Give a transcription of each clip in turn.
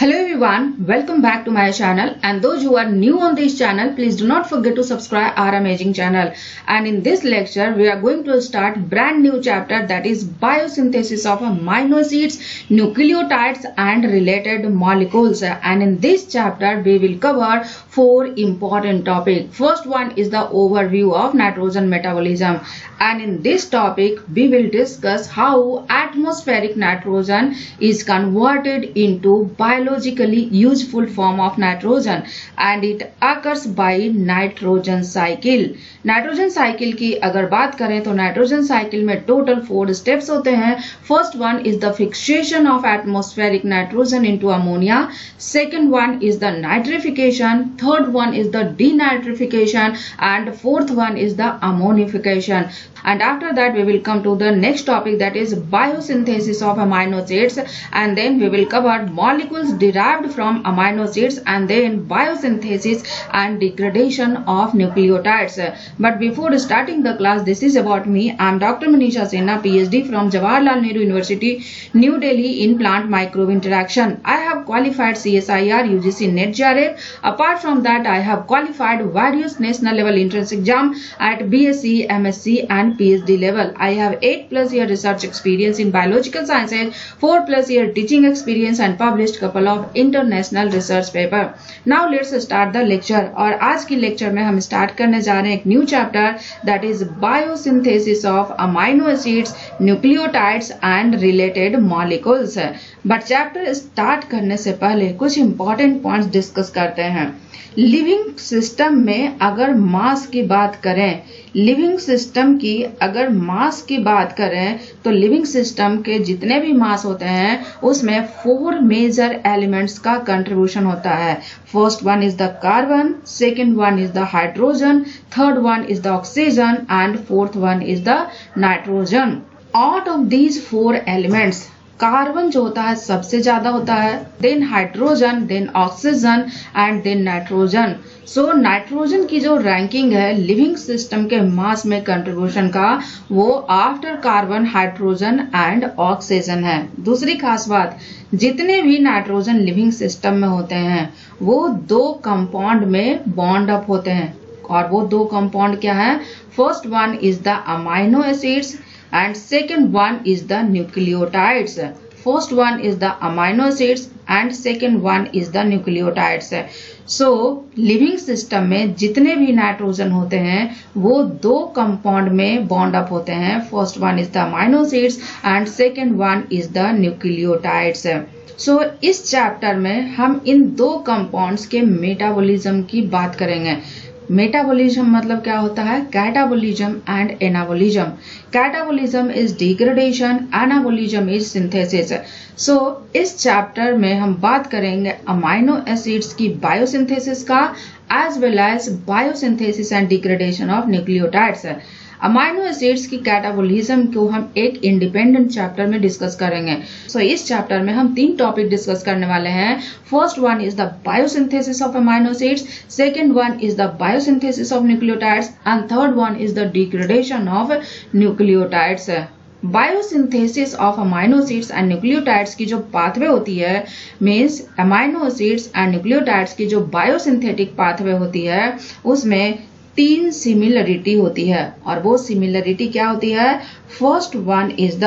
Hello everyone, welcome back to my channel, and those who are new on this channel, please do not forget to subscribe our amazing channel. And in this lecture we are going to start brand new chapter, that is biosynthesis of amino acids, nucleotides and related molecules. And in this chapter we will cover four important topics. First one is the overview of nitrogen metabolism, and in this topic we will discuss how atmospheric nitrogen is converted into biologically useful form of nitrogen, and it occurs by nitrogen cycle. Nitrogen cycle की अगर बात करें तो nitrogen cycle में total 4 steps होते हैं. First one is the fixation of atmospheric nitrogen into ammonia. Second one is the nitrification. Third one is the denitrification and fourth one is the ammonification. And after that we will come to the next topic, that is biosynthesis of amino acids, and then we will cover molecules derived from amino acids, and then biosynthesis and degradation of nucleotides. But before starting the class, this is about me. I am Dr. Manisha Sinha, PhD from Jawaharlal Nehru University, New Delhi, in plant microbe interaction. I have qualified CSIR, UGC, NET, JRF. Apart from that, I have qualified various national level entrance exam at BSc, MSc and PhD level. I have 8+ year research experience in biological sciences, 4+ year teaching experience and published couple of international research paper. Now let's start the lecture. और आज की lecture में हम start करने जा रहे हैं एक new chapter, that is biosynthesis of amino acids, nucleotides and related molecules. But chapter start करने से पहले कुछ इंपॉर्टेंट पॉइंट्स डिस्कस करते हैं. लिविंग सिस्टम में अगर मास की बात करें, लिविंग सिस्टम की अगर मास की बात करें तो लिविंग सिस्टम के जितने भी मास होते हैं उसमें 4 मेजर एलिमेंट्स का कंट्रीब्यूशन होता है. First one is the carbon, second one is the hydrogen, third one is the oxygen and fourth one is the nitrogen. Out of these 4 elements carbon जो होता है सबसे ज्यादा होता है, then hydrogen, then oxygen and then nitrogen. So nitrogen की जो ranking है लिविंग सिस्टम के मास में कंट्रीब्यूशन का, वो after carbon, hydrogen and oxygen है. दूसरी खास बात, जितने भी नाइट्रोजन लिविंग सिस्टम में होते हैं वो 2 कंपाउंड में बॉन्ड अप होते हैं, और वो 2 कंपाउंड क्या है? First one is the amino acids and second one is the nucleotides. First one is the amino acids and second one is the nucleotides. So living system में जितने भी नाइट्रोजन होते हैं वो 2 कंपाउंड में बॉन्ड अप होते हैं. First one is the amino acids and second one is the nucleotides. So इस चैप्टर में हम इन 2 कंपाउंड्स के मेटाबॉलिज्म की बात करेंगे. मेटाबॉलिज्म मतलब क्या होता है? Catabolism and anabolism. Catabolism is degradation, anabolism is synthesis. So इस चैप्टर में हम बात करेंगे अमाइनो एसिड्स की बायोसिंथेसिस का, as well as biosynthesis and degradation of nucleotides. Amino acids की कैटाबॉलिज्म को हम एक इंडिपेंडेंट चैप्टर में डिस्कस करेंगे. सो इस चैप्टर में हम 3 टॉपिक डिस्कस करने वाले हैं. First one is the biosynthesis of amino acids, second one is the biosynthesis of nucleotides and third one is the degradation of nucleotides. Biosynthesis of amino acids and nucleotides की जो pathway होती है, means amino acids and nucleotides की जो biosynthetic pathway होती है उसमें 3 similarity होती है. और वो सिमिलरिटी क्या होती है? First one is the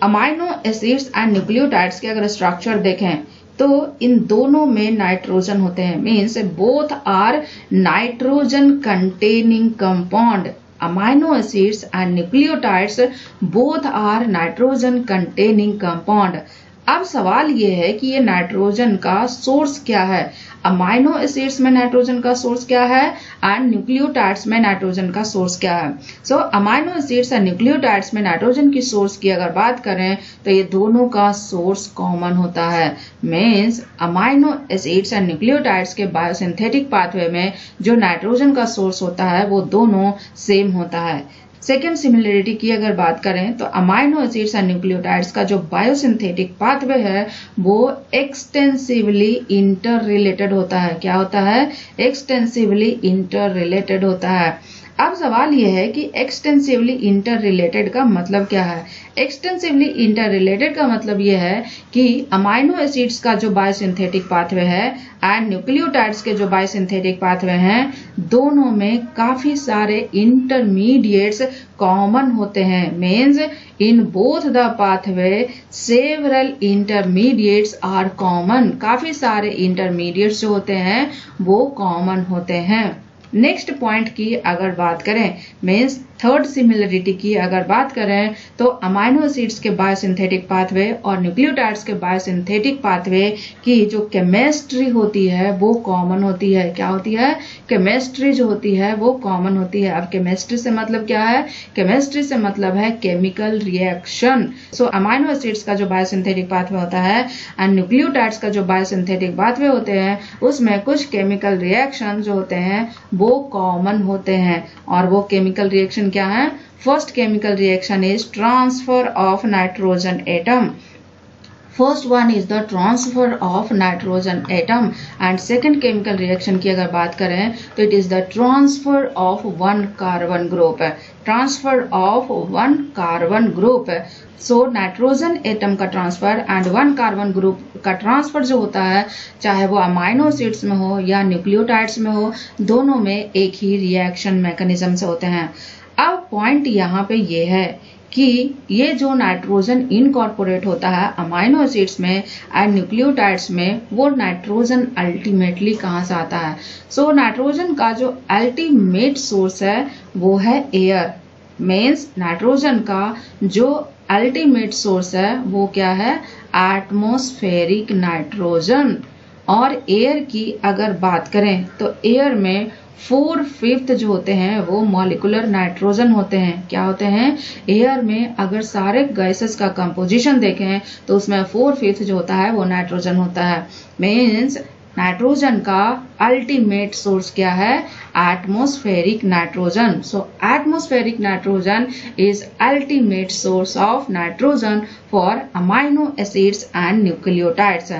amino acids and nucleotides के अगर स्ट्रक्चर देखें तो इन दोनों में नाइट्रोजन होते हैं, means both are nitrogen containing compound. Amino acids and nucleotides both are nitrogen containing compound. अब सवाल ये है कि ये नाइट्रोजन का सोर्स क्या है? अमाइनो एसिड्स में नाइट्रोजन का सोर्स क्या है एंड न्यूक्लियोटाइड्स में नाइट्रोजन का सोर्स क्या है? सो अमाइनो एसिड्स एंड न्यूक्लियोटाइड्स में नाइट्रोजन की सोर्स की अगर बात करें तो ये दोनों का सोर्स कॉमन होता है. Means amino acids and nucleotides के बायोसिंथेटिक पाथवे में जो नाइट्रोजन का सोर्स होता है वो दोनों सेम होता है. सेकेंड सिमिलरिटी की अगर बात करें तो अमाइनो एसिड्स एंड न्यूक्लियोटाइड्स का जो बायोसिंथेटिक पाथवे है वो एक्सटेंसिवली इंटर रिलेटेड होता है. क्या होता है? एक्सटेंसिवली इंटर रिलेटेड होता है. अब सवाल यह है कि एक्सटेंसिवली इंटर रिलेटेड का मतलब क्या है। एक्सटेंसिवली इंटर रिलेटेड का मतलब यह है कि अमाइनो एसिड्स का जो बायोसिंथेटिक पाथवे है एंड न्यूक्लियोटाइड्स के जो बायोसिंथेटिक पाथवे हैं, दोनों में काफी सारे इंटरमीडिएट्स कॉमन होते हैं। Means in both the pathway several intermediates are common. काफी सारे इंटरमीडिएट्स जो होते हैं वो कॉमन होते हैं। नेक्स्ट पॉइंट की अगर बात करें, मीन्स थर्ड सिमिलरिटी की अगर बात करें, तो अमाइनो एसिड्स के बायोसिंथेटिक पाथवे और न्यूक्लियोटाइड्स के बायोसिंथेटिक पाथवे की जो केमिस्ट्री होती है वो कॉमन होती है। क्या होती है? केमिस्ट्री जो होती है वो कॉमन होती है। अब केमिस्ट्री से मतलब क्या है? केमिस्ट्री से मतलब है केमिकल रिएक्शन। सो अमाइनो एसिड्स का जो बायोसिंथेटिक पाथवे होता है एंड न्यूक्लियोटाइड्स का जो बायोसिंथेटिक पाथवे होते हैं, उसमें कुछ केमिकल रिएक्शन जो होते हैं वो कॉमन होते हैं। और वो केमिकल रिएक्शन क्या है? First chemical reaction is transfer of nitrogen atom. First one is the transfer of nitrogen atom and second chemical reaction की अगर बात करें तो it is the transfer of one carbon group. Transfer of one carbon group. So nitrogen atom का transfer and one carbon group का transfer जो होता है, चाहे वो अमाइनो एसिड्स में हो या न्यूक्लियोटाइड्स में हो, दोनों में एक ही रिएक्शन मैकेनिज्म से होते हैं। अब पॉइंट यहाँ पे ये है कि ये जो नाइट्रोजन इनकॉर्पोरेट होता है अमाइनो एसिड्स में एंड न्यूक्लियोटाइड्स में, वो नाइट्रोजन अल्टीमेटली कहाँ से आता है? सो नाइट्रोजन का जो अल्टीमेट सोर्स है वो है एयर। मीन्स नाइट्रोजन का जो अल्टीमेट सोर्स है वो क्या है? Atmospheric nitrogen. और एयर की अगर बात करें तो एयर में 4/5 जो होते हैं वो मॉलिक्यूलर नाइट्रोजन होते हैं। क्या होते हैं? एयर में अगर सारे गैसेस का कंपोजिशन देखें तो उसमें 4/5 जो होता है वो नाइट्रोजन होता है। मीन्स नाइट्रोजन का अल्टीमेट सोर्स क्या है? Atmospheric nitrogen. So atmospheric nitrogen is ultimate source of nitrogen for amino acids and nucleotides.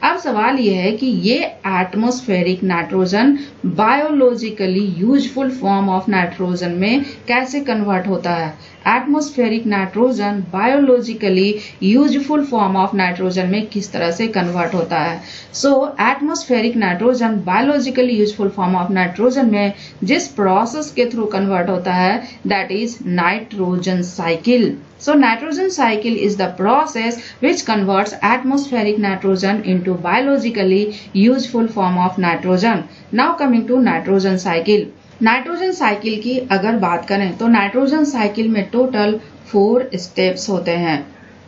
अब सवाल यह है कि ये atmospheric nitrogen biologically useful form of nitrogen में कैसे कन्वर्ट होता है? Atmospheric nitrogen biologically useful form of nitrogen में किस तरह से कन्वर्ट होता है? So atmospheric nitrogen biologically useful form of nitrogen में जिस प्रोसेस के थ्रू कन्वर्ट होता है that is nitrogen cycle. So nitrogen cycle is the process which converts atmospheric nitrogen into biologically useful form of nitrogen. Now coming to nitrogen cycle. Nitrogen cycle की अगर बात करें तो नाइट्रोजन साइकिल में total 4 steps होते हैं।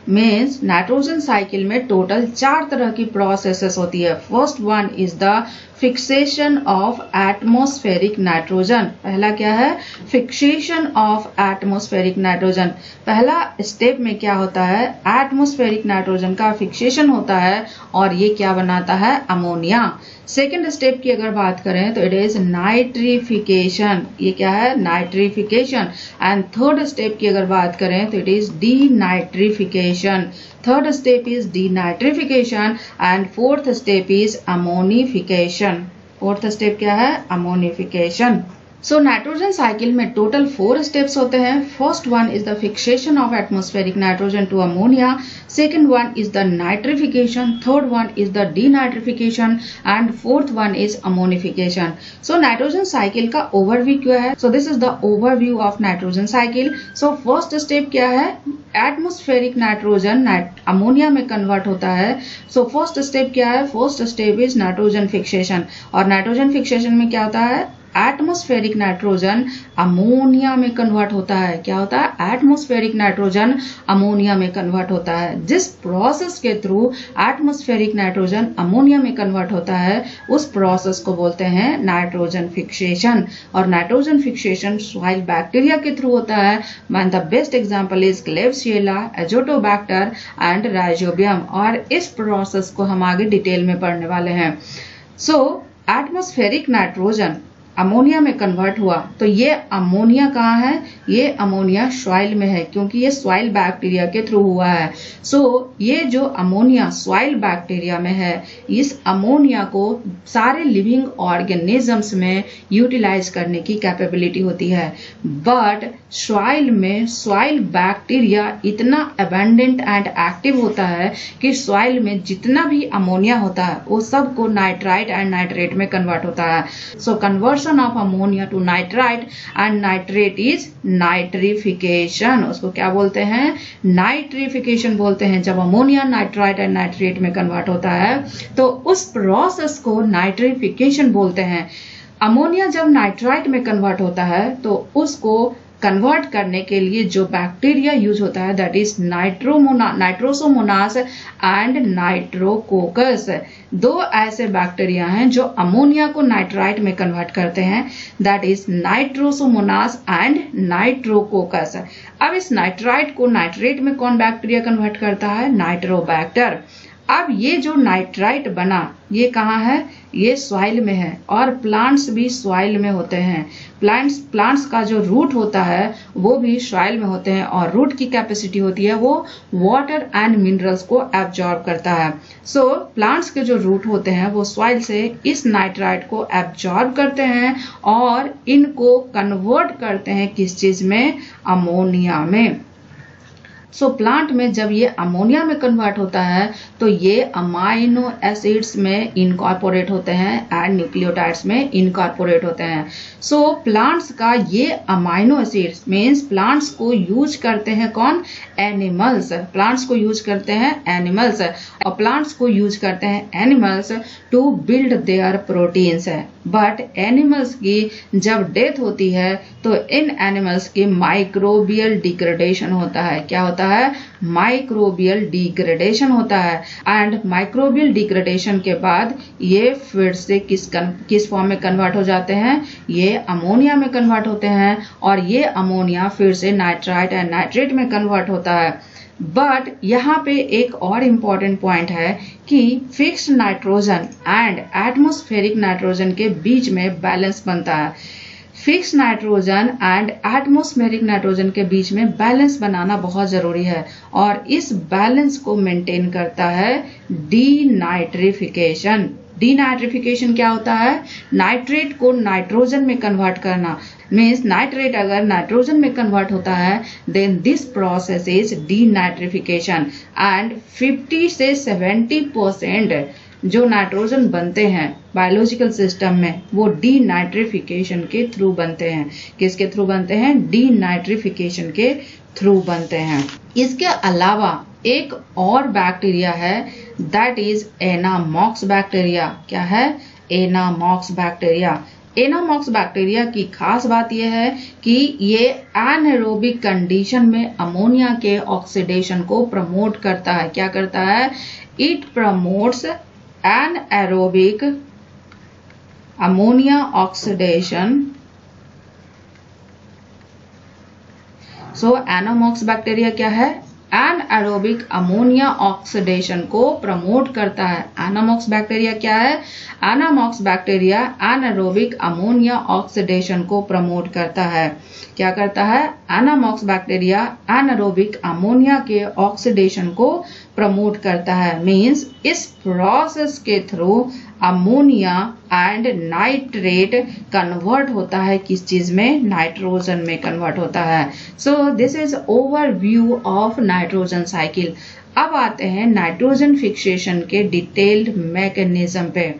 Means nitrogen cycle में total 4 तरह की प्रोसेसेस होती है। First one is the fixation of atmospheric nitrogen. पहला क्या है? Fixation of atmospheric nitrogen. पहला स्टेप में क्या होता है? एटमॉस्फेरिक नाइट्रोजन का फिक्सेशन होता है और ये क्या बनाता है? अमोनिया। सेकेंड स्टेप की अगर बात करें तो इट इज नाइट्रिफिकेशन। ये क्या है? नाइट्रिफिकेशन। एंड थर्ड स्टेप की अगर बात करें तो it is denitrification. Third step is denitrification and fourth step is ammonification. Fourth step क्या है? Ammonification. So नाइट्रोजन साइकिल में टोटल 4 स्टेप्स होते हैं। First one is the fixation of atmospheric nitrogen to ammonia, second one is the nitrification, third one is the denitrification and fourth one is ammonification. So nitrogen cycle का overview क्या है? So this is the overview of nitrogen cycle. So first step क्या है? Atmospheric nitrogen ammonia में convert होता है। So first step क्या है? First step is nitrogen fixation. और नाइट्रोजन फिक्सेशन में क्या होता है? एटमॉस्फेरिक नाइट्रोजन अमोनिया में कन्वर्ट होता है। क्या होता है? एटमॉस्फेरिक नाइट्रोजन अमोनिया में कन्वर्ट होता है। जिस प्रोसेस के थ्रू एटमॉस्फेरिक नाइट्रोजन अमोनिया में कन्वर्ट होता है उस प्रोसेस को बोलते हैं नाइट्रोजन फिक्सेशन। और नाइट्रोजन फिक्सेशन सॉइल बैक्टीरिया के थ्रू होता है। And the best example is Klebsiella, Azotobacter and rhizobium. और इस प्रोसेस को हम आगे डिटेल में पढ़ने वाले हैं। सो एटमॉस्फेरिक नाइट्रोजन अमोनिया में कन्वर्ट हुआ तो ये अमोनिया कहाँ है, ये अमोनिया सॉइल में है क्योंकि ये सॉइल बैक्टीरिया के थ्रू हुआ है। सो ये जो अमोनिया सॉइल बैक्टीरिया में है, इस अमोनिया को सारे लिविंग ऑर्गेनिजम्स में यूटिलाइज करने की कैपेबिलिटी होती है। बट सॉइल में सॉइल बैक्टीरिया इतना अबंडेंट एंड एक्टिव होता है कि सॉइल में जितना भी अमोनिया होता है वो सबको नाइट्राइट एंड नाइट्रेट में कन्वर्ट होता है। So conversion of ammonia to nitrite and nitrate is nitrification. उसको क्या बोलते हैं, नाइट्रिफिकेशन बोलते हैं। जब अमोनिया नाइट्राइट एंड नाइट्रेट में कन्वर्ट होता है तो उस प्रोसेस को नाइट्रिफिकेशन बोलते हैं। अमोनिया जब नाइट्राइट में कन्वर्ट होता है तो उसको कन्वर्ट करने के लिए जो बैक्टीरिया यूज होता है that is Nitrosomonas and Nitrococcus. दो ऐसे बैक्टीरिया हैं जो अमोनिया को नाइट्राइट में कन्वर्ट करते हैं, that is Nitrosomonas and Nitrococcus. अब इस नाइट्राइट को नाइट्रेट में कौन बैक्टीरिया कन्वर्ट करता है, नाइट्रोबैक्टर। अब ये जो नाइट्राइट बना ये कहाँ है, ये सॉइल में है और प्लांट्स भी सॉइल में होते हैं। प्लांट्स का जो रूट होता है वो भी सॉइल में होते हैं और रूट की कैपेसिटी होती है वो वाटर एंड मिनरल्स को एब्जॉर्ब करता है। सो प्लांट्स के जो रूट होते हैं वो सॉइल से इस नाइट्राइट को एब्जॉर्ब करते हैं और इनको कन्वर्ट करते हैं किस चीज में, अमोनिया में। सो प्लांट में जब ये अमोनिया में कन्वर्ट होता है तो ये अमाइनो एसिड्स में इनकॉर्पोरेट होते हैं एंड न्यूक्लियोटाइड्स में इनकॉर्पोरेट होते हैं। सो प्लांट्स का ये अमाइनो एसिड्स मीन्स प्लांट्स को यूज करते हैं कौन, एनिमल्स। प्लांट्स को यूज करते हैं एनिमल्स और प्लांट्स को यूज करते हैं animals to build their proteins. But animals की जब डेथ होती है तो इन एनिमल्स की माइक्रोबियल डिग्रेडेशन होता है। क्या होता है, माइक्रोबियल डिग्रेडेशन होता है। एंड माइक्रोबियल डिग्रेडेशन के बाद ये फिर से किस फॉर्म में कन्वर्ट हो जाते हैं, ये अमोनिया में कन्वर्ट होते हैं और ये अमोनिया फिर से नाइट्राइट एंड नाइट्रेट में कन्वर्ट होता है। बट यहाँ पे एक और इम्पॉर्टेंट पॉइंट है कि fixed nitrogen and atmospheric nitrogen के बीच में बैलेंस बनता है। Fixed nitrogen and atmospheric nitrogen के बीच में बैलेंस बनाना बहुत जरूरी है और इस बैलेंस को मेंटेन करता है डीनाइट्रिफिकेशन। डीनाइट्रिफिकेशन क्या होता है, नाइट्रेट को नाइट्रोजन में कन्वर्ट करना। मीन्स नाइट्रेट अगर नाइट्रोजन में कन्वर्ट होता है then this process is denitrification and 50 से 70% जो नाइट्रोजन बनते हैं बायोलॉजिकल सिस्टम में वो डीनाइट्रिफिकेशन के थ्रू बनते हैं। किसके थ्रू बनते हैं, डीनाइट्रिफिकेशन के थ्रू बनते हैं। इसके अलावा एक और बैक्टीरिया है दैट इज एनामॉक्स बैक्टीरिया। क्या है, एनामॉक्स बैक्टीरिया। एनामॉक्स बैक्टीरिया की खास बात यह है कि ये एनारोबिक कंडीशन में अमोनिया के ऑक्सीडेशन को प्रमोट करता है। क्या करता है, it promotes anaerobic ammonia oxidation. So anammox bacteria क्या है, एनारोबिक अमोनिया ऑक्सीडेशन को प्रमोट करता है। एनामॉक्स बैक्टीरिया क्या है, anammox bacteria anaerobic ammonia oxidation को प्रमोट करता है। क्या करता है, एनामॉक्स बैक्टीरिया एनारोबिक अमोनिया के ऑक्सीडेशन को प्रमोट करता है। मींस इस प्रोसेस के through ammonia and nitrate convert होता है किस चीज में, नाइट्रोजन में कन्वर्ट होता है। So this is overview of nitrogen cycle. अब आते हैं नाइट्रोजन फिक्सेशन के डिटेल्ड मैकेनिज्म पे।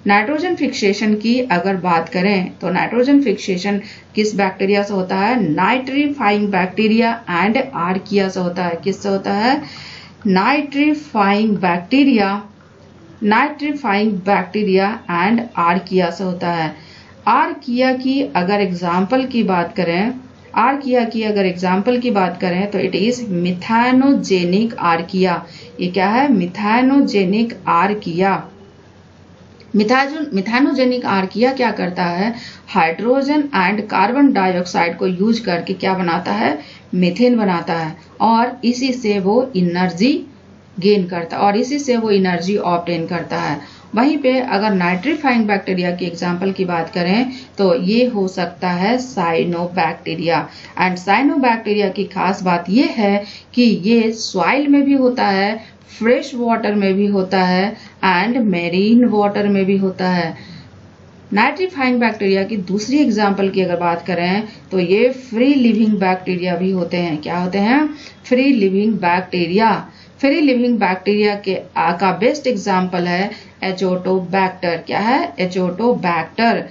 नाइट्रोजन फिक्सेशन की अगर बात करें तो नाइट्रोजन फिक्सेशन किस बैक्टीरिया से होता है, नाइट्रीफाइंग बैक्टीरिया एंड आर्किया से होता है। किससे होता है, नाइट्रीफाइंग बैक्टीरिया एंड आर्किया से होता है। आर्किया की अगर एग्जाम्पल की बात करें तो इट इज मिथानोजेनिक आर्किया। ये क्या है, मिथानोजेनिक आर्किया। मिथानोजेनिक आर्किया क्या करता है, हाइड्रोजन एंड कार्बन डाइऑक्साइड को यूज करके क्या बनाता है, मीथेन बनाता है और इसी से वो एनर्जी गेन करता है और इसी से वो एनर्जी ऑब्टेन करता है। वहीं पे अगर नाइट्रीफाइंग बैक्टीरिया की एग्जाम्पल की बात करें तो ये हो सकता है साइनोबैक्टीरिया। एंड साइनोबैक्टीरिया की खास बात ये है कि ये सॉइल में भी होता है, फ्रेश वाटर में भी होता है एंड मेरीन वाटर में भी होता है। नाइट्रीफाइंग बैक्टीरिया की दूसरी एग्जाम्पल की अगर बात करें तो ये फ्री लिविंग बैक्टीरिया भी होते हैं। क्या होते हैं? Free living bacteria. Free living bacteria का बेस्ट एग्जाम्पल है एजोटोबैक्टर। क्या है? एजोटोबैक्टर।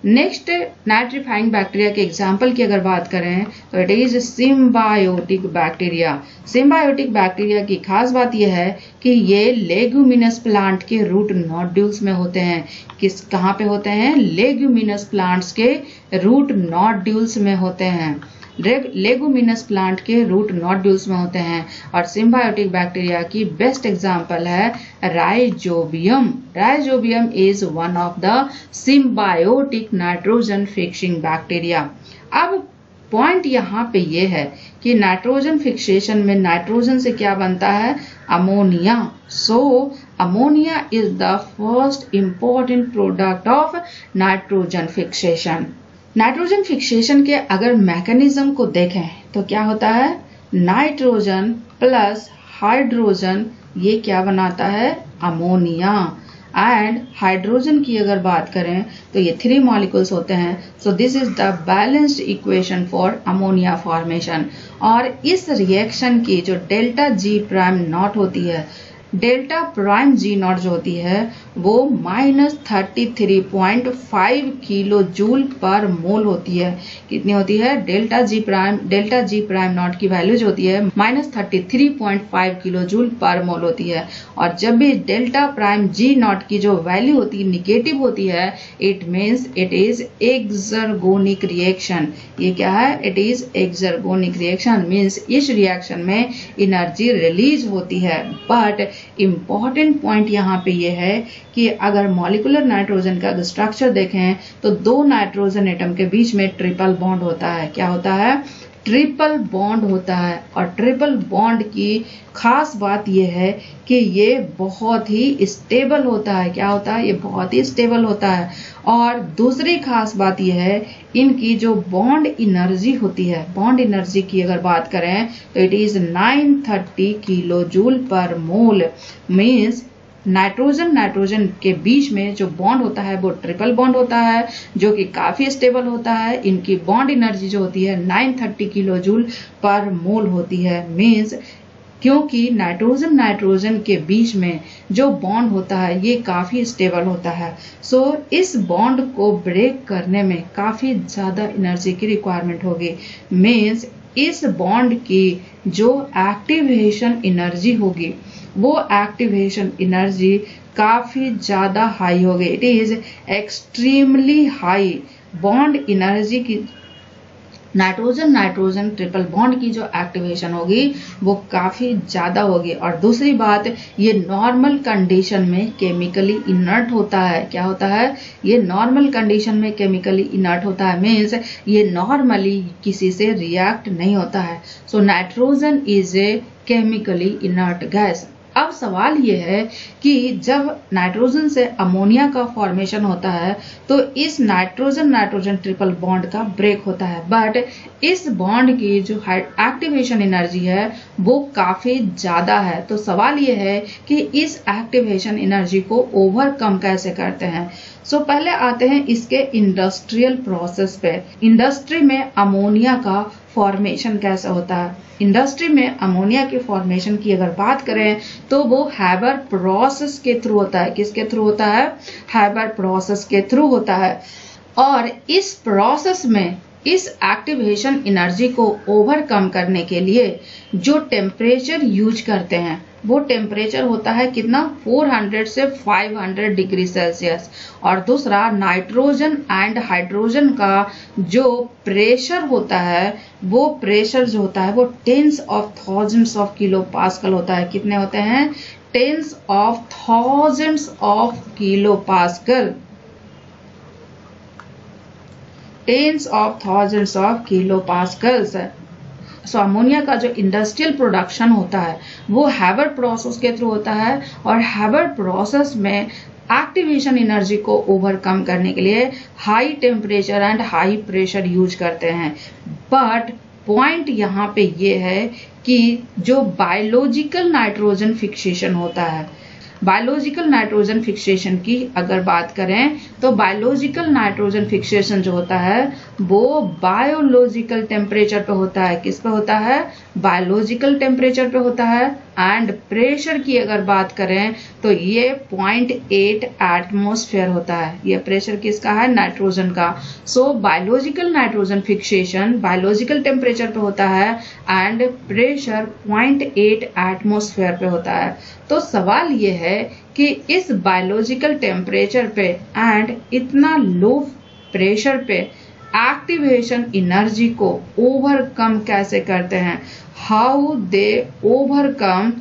नेक्स्ट नाइट्रीफाइंग बैक्टीरिया के एग्जाम्पल की अगर बात करें तो it is symbiotic bacteria. Symbiotic bacteria की खास बात यह है कि ये लेग्यूमिनस प्लांट के रूट नोड्यूल्स में होते हैं। कहाँ पे होते हैं? लेग्यूमिनस प्लांट्स के रूट नोड्यूल्स में होते हैं। लेगुमिनस प्लांट के रूट नोड्यूल्स में होते हैं। और सिम्बायोटिक बैक्टीरिया की बेस्ट एग्जांपल है rhizobium. Rhizobium is one of the symbiotic nitrogen fixing bacteria. अब पॉइंट यहाँ पे ये है कि नाइट्रोजन फिक्सेशन में नाइट्रोजन से क्या बनता है? Ammonia. So ammonia is the first important product of nitrogen fixation. Nitrogen fixation के अगर मैकेनिज्म को देखें तो क्या होता है? नाइट्रोजन प्लस हाइड्रोजन ये क्या बनाता है? अमोनिया। एंड हाइड्रोजन की अगर बात करें तो ये 3 मॉलिक्यूल्स होते हैं। So this is the balanced equation for ammonia formation. और इस रिएक्शन की जो डेल्टा जी प्राइम नॉट होती है, डेल्टा प्राइम जी नॉट जो होती है वो -33.5 किलो जूल पर मोल होती है। कितनी होती है? डेल्टा जी प्राइम नॉट की वैल्यू जो होती है -33.5 किलो जूल पर मोल होती है। और जब भी डेल्टा प्राइम जी नॉट की जो वैल्यू होती है निगेटिव होती है, it means it is exergonic reaction. ये क्या है? It is exergonic reaction means इस रिएक्शन में एनर्जी रिलीज होती है। बट इम्पॉर्टेंट पॉइंट यहाँ पे ये है कि अगर मॉलिक्यूलर नाइट्रोजन का स्ट्रक्चर देखें तो 2 नाइट्रोजन एटम के बीच में ट्रिपल बॉन्ड होता है। क्या होता है? ट्रिपल बॉन्ड होता है। और ट्रिपल बॉन्ड की खास बात यह है कि ये बहुत ही स्टेबल होता है। क्या होता है? ये बहुत ही स्टेबल होता है। और दूसरी खास बात यह है इनकी जो बॉन्ड एनर्जी होती है, बॉन्ड एनर्जी की अगर बात करें तो इट इज 930 किलो जूल पर मोल। मीन्स नाइट्रोजन के बीच में जो बॉन्ड होता है वो ट्रिपल बॉन्ड होता है जो कि काफी स्टेबल होता है। इनकी बॉन्ड एनर्जी जो होती है 930 किलो जूल पर मोल होती है। मीन्स क्योंकि नाइट्रोजन के बीच में जो बॉन्ड होता है ये काफी स्टेबल होता है। सो इस बॉन्ड को ब्रेक करने में काफी ज्यादा एनर्जी की रिक्वायरमेंट होगी। मीन्स इस बॉन्ड की जो एक्टिवेशन एनर्जी होगी वो एक्टिवेशन एनर्जी काफी ज्यादा हाई होगी। It is extremely high. Bond energy की नाइट्रोजन ट्रिपल बॉन्ड की जो एक्टिवेशन होगी वो काफी ज्यादा होगी। और दूसरी बात, ये नॉर्मल कंडीशन में केमिकली इनर्ट होता है। क्या होता है? ये नॉर्मल कंडीशन में केमिकली इनर्ट होता है। मीन्स ये नॉर्मली किसी से रिएक्ट नहीं होता है। So nitrogen is a chemically inert gas. अब सवाल ये है कि जब नाइट्रोजन से अमोनिया का फॉर्मेशन होता है तो इस नाइट्रोजन ट्रिपल बॉन्ड का ब्रेक होता है। बट इस बॉन्ड की जो एक्टिवेशन एनर्जी है वो काफी ज्यादा है। तो सवाल ये है कि इस एक्टिवेशन एनर्जी को ओवरकम कैसे करते हैं। सो पहले आते हैं इसके इंडस्ट्रियल प्रोसेस पे। इंडस्ट्री में अमोनिया का फॉर्मेशन कैसे होता है। इंडस्ट्री में अमोनिया के फॉर्मेशन की अगर बात करें तो वो हैबर प्रोसेस के थ्रू होता है। किसके थ्रू होता है? हैबर प्रोसेस के थ्रू होता है। और इस प्रोसेस में इस एक्टिवेशन एनर्जी को ओवरकम करने के लिए जो टेम्परेचर यूज करते हैं वो टेम्परेचर होता है कितना? 400 से 500 डिग्री सेल्सियस। और दूसरा, नाइट्रोजन एंड हाइड्रोजन का जो प्रेशर होता है वो प्रेशर जो होता है वो tens of thousands of kilo pascal होता है। कितने होते हैं? Tens of thousands of kilo pascal. Tens of thousands of kilo pascals. So ammonia का जो इंडस्ट्रियल प्रोडक्शन होता है वो हैबर प्रोसेस के थ्रू होता है, और हैबर प्रोसेस में एक्टिवेशन एनर्जी को ओवरकम करने के लिए high temperature and high pressure use करते हैं। बट पॉइंट यहाँ पे ये है कि जो बायोलॉजिकल नाइट्रोजन फिक्सेशन होता है, बायोलॉजिकल नाइट्रोजन फिक्सेशन की अगर बात करें तो बायोलॉजिकल नाइट्रोजन फिक्सेशन जो होता है वो बायोलॉजिकल टेम्परेचर पे होता है। किस पे होता है? बायोलॉजिकल टेम्परेचर पे होता है। एंड प्रेशर की अगर बात करें तो ये 0.8 एटमॉस्फेयर होता है। ये प्रेशर किसका है? नाइट्रोजन का। So biological nitrogen fixation biological temperature पे होता है एंड प्रेशर 0.8 एटमॉस्फेयर पे होता है। तो सवाल ये है कि इस बायोलॉजिकल टेम्परेचर पे एंड इतना लो प्रेशर पे एक्टिवेशन एनर्जी को ओवरकम कैसे करते हैं? How they overcome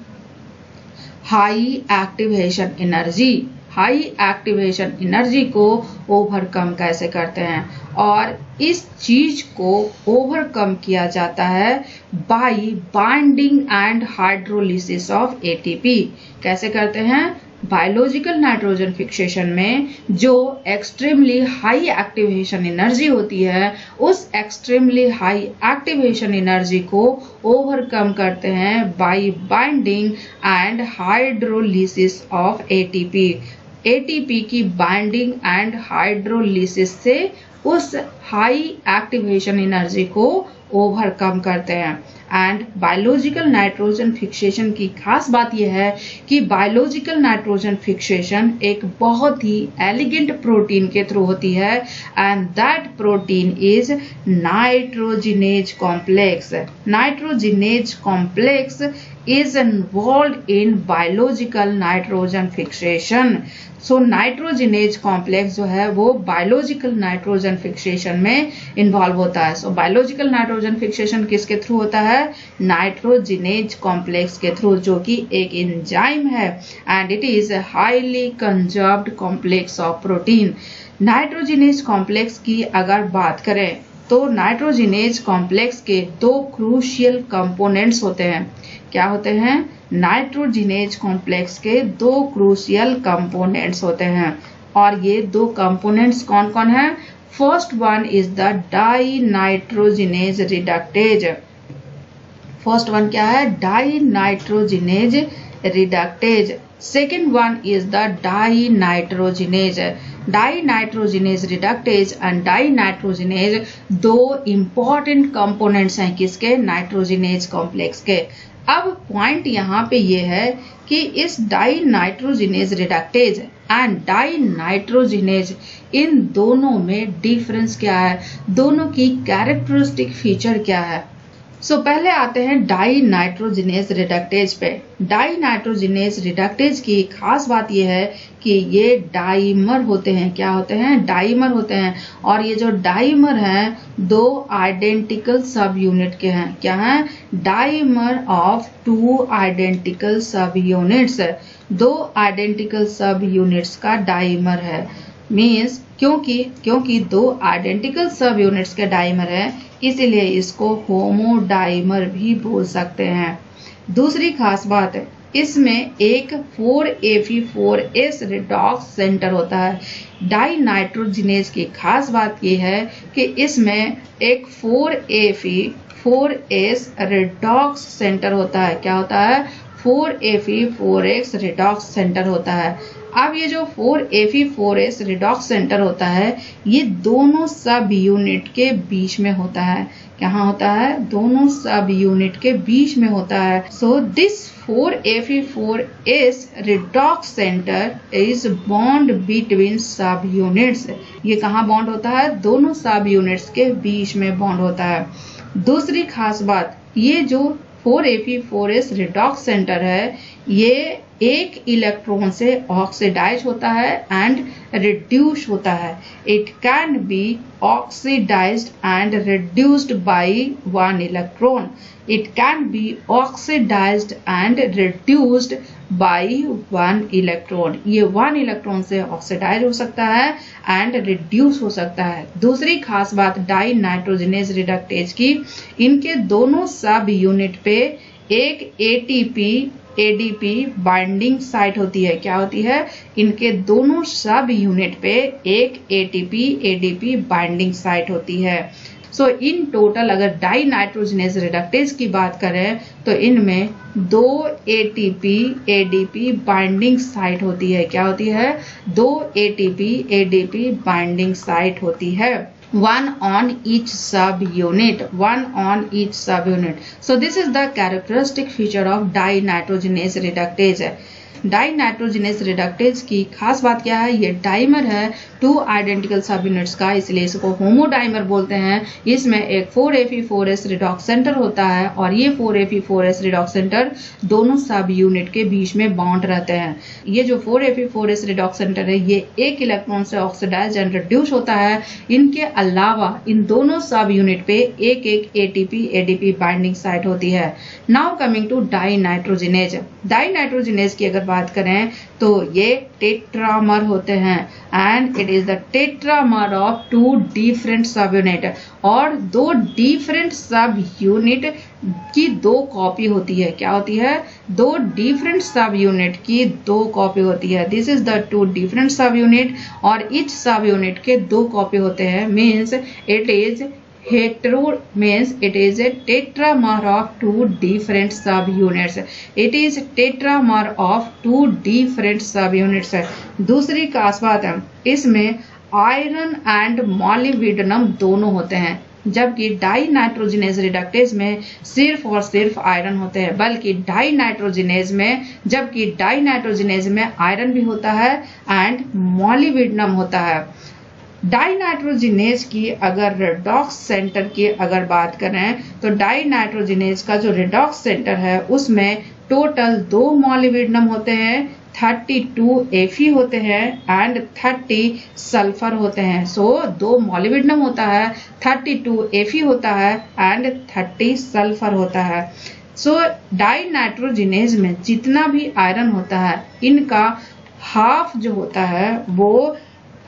high activation energy, high activation energy को ओवरकम कैसे करते हैं? और इस चीज को ओवरकम किया जाता है bye binding and hydrolysis of ATP. कैसे करते हैं? बायोलॉजिकल नाइट्रोजन फिक्सेशन में जो एक्सट्रीमली हाई एक्टिवेशन एनर्जी होती है उस एक्सट्रीमली हाई एक्टिवेशन एनर्जी को ओवरकम करते हैं bye binding and hydrolysis of ATP. ATP की बाइंडिंग एंड हाइड्रोलिसिस से उस हाई एक्टिवेशन एनर्जी को ओवरकम करते हैं। एंड बायोलॉजिकल नाइट्रोजन फिक्सेशन की खास बात यह है कि बायोलॉजिकल नाइट्रोजन फिक्सेशन एक बहुत ही एलिगेंट प्रोटीन के थ्रू होती है and that protein is nitrogenase complex. Nitrogenase complex is involved in biological nitrogen fixation। So nitrogenase complex जो है वो बायोलॉजिकल नाइट्रोजन फिक्सेशन में इन्वॉल्व होता है। सो बायोलॉजिकल नाइट्रोजन फिक्सेशन किसके थ्रू होता है? नाइट्रोजिनेज कॉम्प्लेक्स के थ्रू, जो कि एक एंजाइम है and it is highly conserved complex of protein. Nitrogenase complex की अगर बात करें तो नाइट्रोजिनेज कॉम्प्लेक्स के दो क्रूशियल कंपोनेंट्स होते हैं। क्या होते हैं? नाइट्रोजिनेज कॉम्प्लेक्स के दो क्रूशियल कंपोनेंट्स होते हैं और ये दो कंपोनेंट्स कौन कौन है? First one is the di nitrogenase reductase. First one क्या है? Die nitrogenase reductase. Second one is the di nitrogenase. Die nitrogenase reductase and die nitrogenase दो इंपॉर्टेंट कंपोनेंट्स हैं किसके? नाइट्रोजिनेज कॉम्प्लेक्स के। अब पॉइंट यहाँ पे ये है कि इस die nitrogenase reductase and die nitrogenase इन दोनों में डिफरेंस क्या है? दोनों की कैरेक्टरिस्टिक फीचर क्या है? सो पहले आते हैं डाई नाइट्रोजिनेज रिडक्टेज पे। डाई नाइट्रोजिनेज रिडक्टेज की खास बात यह है कि ये डाइमर होते हैं। क्या होते हैं? डाइमर होते हैं। और ये जो डाइमर हैं दो आइडेंटिकल सब यूनिट के हैं। क्या हैं? डाइमर ऑफ टू आइडेंटिकल सब यूनिट्स। दो आइडेंटिकल सब यूनिट्स का डाइमर है। मीन्स क्योंकि दो आइडेंटिकल सब यूनिट्स के डाइमर है इसीलिए इसको होमोडाइमर भी बोल सकते हैं। दूसरी खास बात है इसमें एक 4Fe4S रिडॉक्स सेंटर होता है। डाई नाइट्रोजिनेज की खास बात यह है कि इसमें एक 4Fe4S रिडॉक्स सेंटर होता है। क्या होता है? 4Fe4S रिडॉक्स सेंटर होता है। अब ये जो 4Fe4S रिडॉक्स सेंटर होता है ये दोनों सब यूनिट के बीच में होता है। कहाँ होता है? दोनों सब यूनिट के बीच में होता है। So this 4Fe4S redox center is bond between सब यूनिट्स। ये कहाँ बॉन्ड होता है? दोनों सब यूनिट्स के बीच में बॉन्ड होता है। दूसरी खास बात, ये जो 4Fe4S redox center है ये एक इलेक्ट्रॉन से ऑक्सीडाइज होता है एंड रिड्यूस होता है। It can be oxidized and reduced by one electron. It can be oxidized and reduced by one electron. ये वन इलेक्ट्रॉन से ऑक्सीडाइज हो सकता है एंड रिड्यूस हो सकता है। दूसरी खास बात डाई नाइट्रोजनेज रिडक्टेज की, इनके दोनों सब यूनिट पे एक एटीपी एडीपी बाइंडिंग साइट होती है। क्या होती है? इनके दोनों सब यूनिट पे एक एटीपी एडीपी बाइंडिंग साइट होती है। सो इन टोटल अगर डाई नाइट्रोजनेज रिडक्टेज की बात करें तो इनमें 2 एटीपी एडीपी बाइंडिंग साइट होती है। क्या होती है? 2 एटीपी एडीपी बाइंडिंग साइट होती है। One on each subunit. One on each subunit. So this is the characteristic feature of dinitrogenase reductase. Dinitrogenase reductase की खास बात क्या है? ये डाइमर है 2 आइडेंटिकल सब यूनिट्स का, इसलिए इसको होमोडाइमर बोलते हैं। इसमें एक 4Fe4S रिडॉक्स सेंटर होता है और ये 4Fe4S रिडॉक्स सेंटर दोनों सब यूनिट के बीच में बाउंड रहते हैं। ये जो 4Fe4S रिडॉक्स सेंटर है ये एक इलेक्ट्रॉन से ऑक्सीडाइज एंड रिड्यूस होता है। इनके अलावा इन दोनों सब यूनिट पे एक एक एटीपी एडीपी बाइंडिंग साइट होती है। Now coming to dinitrogenase. Dinitrogenase की अगर बात करें तो ये टेट्रामर होते हैं and it is the tetramer of 2 different subunit, और 2 डिफरेंट सब यूनिट की 2 कॉपी होती है। क्या होती है? 2 डिफरेंट सब यूनिट की 2 कॉपी होती है। This is the 2 different subunit और ईच सब यूनिट के 2 कॉपी होते हैं। Means it is hetero means it is a tetramer of 2 different subunits. It is tetramer of 2 different subunits. दूसरी खास बात है, इसमें आयरन एंड मॉलिब्डेनम दोनों होते हैं, जबकि डाई नाइट्रोजनेज रिडक्टेज में सिर्फ और सिर्फ आयरन होते हैं। बल्कि डाई नाइट्रोजनेज में आयरन भी होता है एंड मॉलिब्डेनम होता है। डाइनाइट्रोजनेज की अगर रिडॉक्स सेंटर की अगर बात करें तो डाइनाइट्रोजनेज का जो रिडॉक्स सेंटर है उसमें टोटल 2 मॉलिब्डेनम होते हैं, 32 Fe होते हैं एंड 30 सल्फर होते हैं। सो 2 मॉलिब्डेनम होता है, 32 Fe होता है एंड 30 सल्फर होता है। सो डाइनाइट्रोजनेज में जितना भी आयरन होता है इनका हाफ जो होता है वो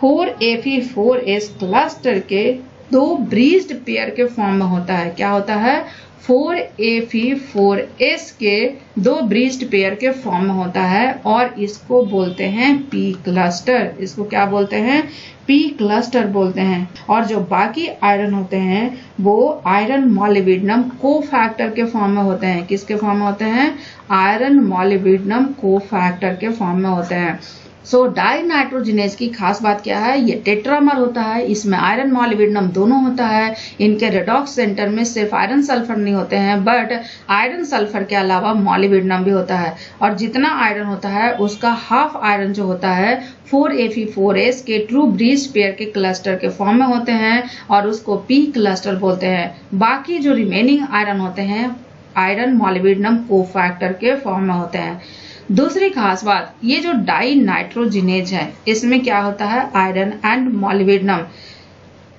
4Fe4S क्लस्टर के 2 ब्रीज्ड पेयर के फॉर्म में होता है। क्या होता है? 4Fe4S के 2 ब्रीज्ड पेयर के फॉर्म में होता है और इसको बोलते हैं P क्लस्टर। इसको क्या बोलते हैं? P क्लस्टर बोलते हैं। और जो बाकी आयरन होते हैं वो आयरन मॉलिब्डेनम कोफैक्टर के फॉर्म में होते हैं। किसके फॉर्म में होते हैं? आयरन मॉलिब्डेनम कोफैक्टर के फॉर्म में होते हैं। सो डाइनाइट्रोजनेज की खास बात क्या है? ये टेट्रामर होता है, इसमें आयरन मॉलिब्डेनम दोनों होता है। इनके रिडॉक्स सेंटर में सिर्फ आयरन सल्फर नहीं होते हैं बट आयरन सल्फर के अलावा मॉलिब्डेनम भी होता है, और जितना आयरन होता है उसका हाफ आयरन जो होता है 4Fe4S के ट्रू ब्रीज्ड पेयर के क्लस्टर के फॉर्म में होते हैं और उसको P क्लस्टर बोलते हैं। बाकी जो रिमेनिंग आयरन होते हैं आयरन मॉलिब्डेनम कोफैक्टर के फॉर्म में होते हैं। दूसरी खास बात, ये जो डाई नाइट्रोजनेज है इसमें क्या होता है? Iron and molybdenum.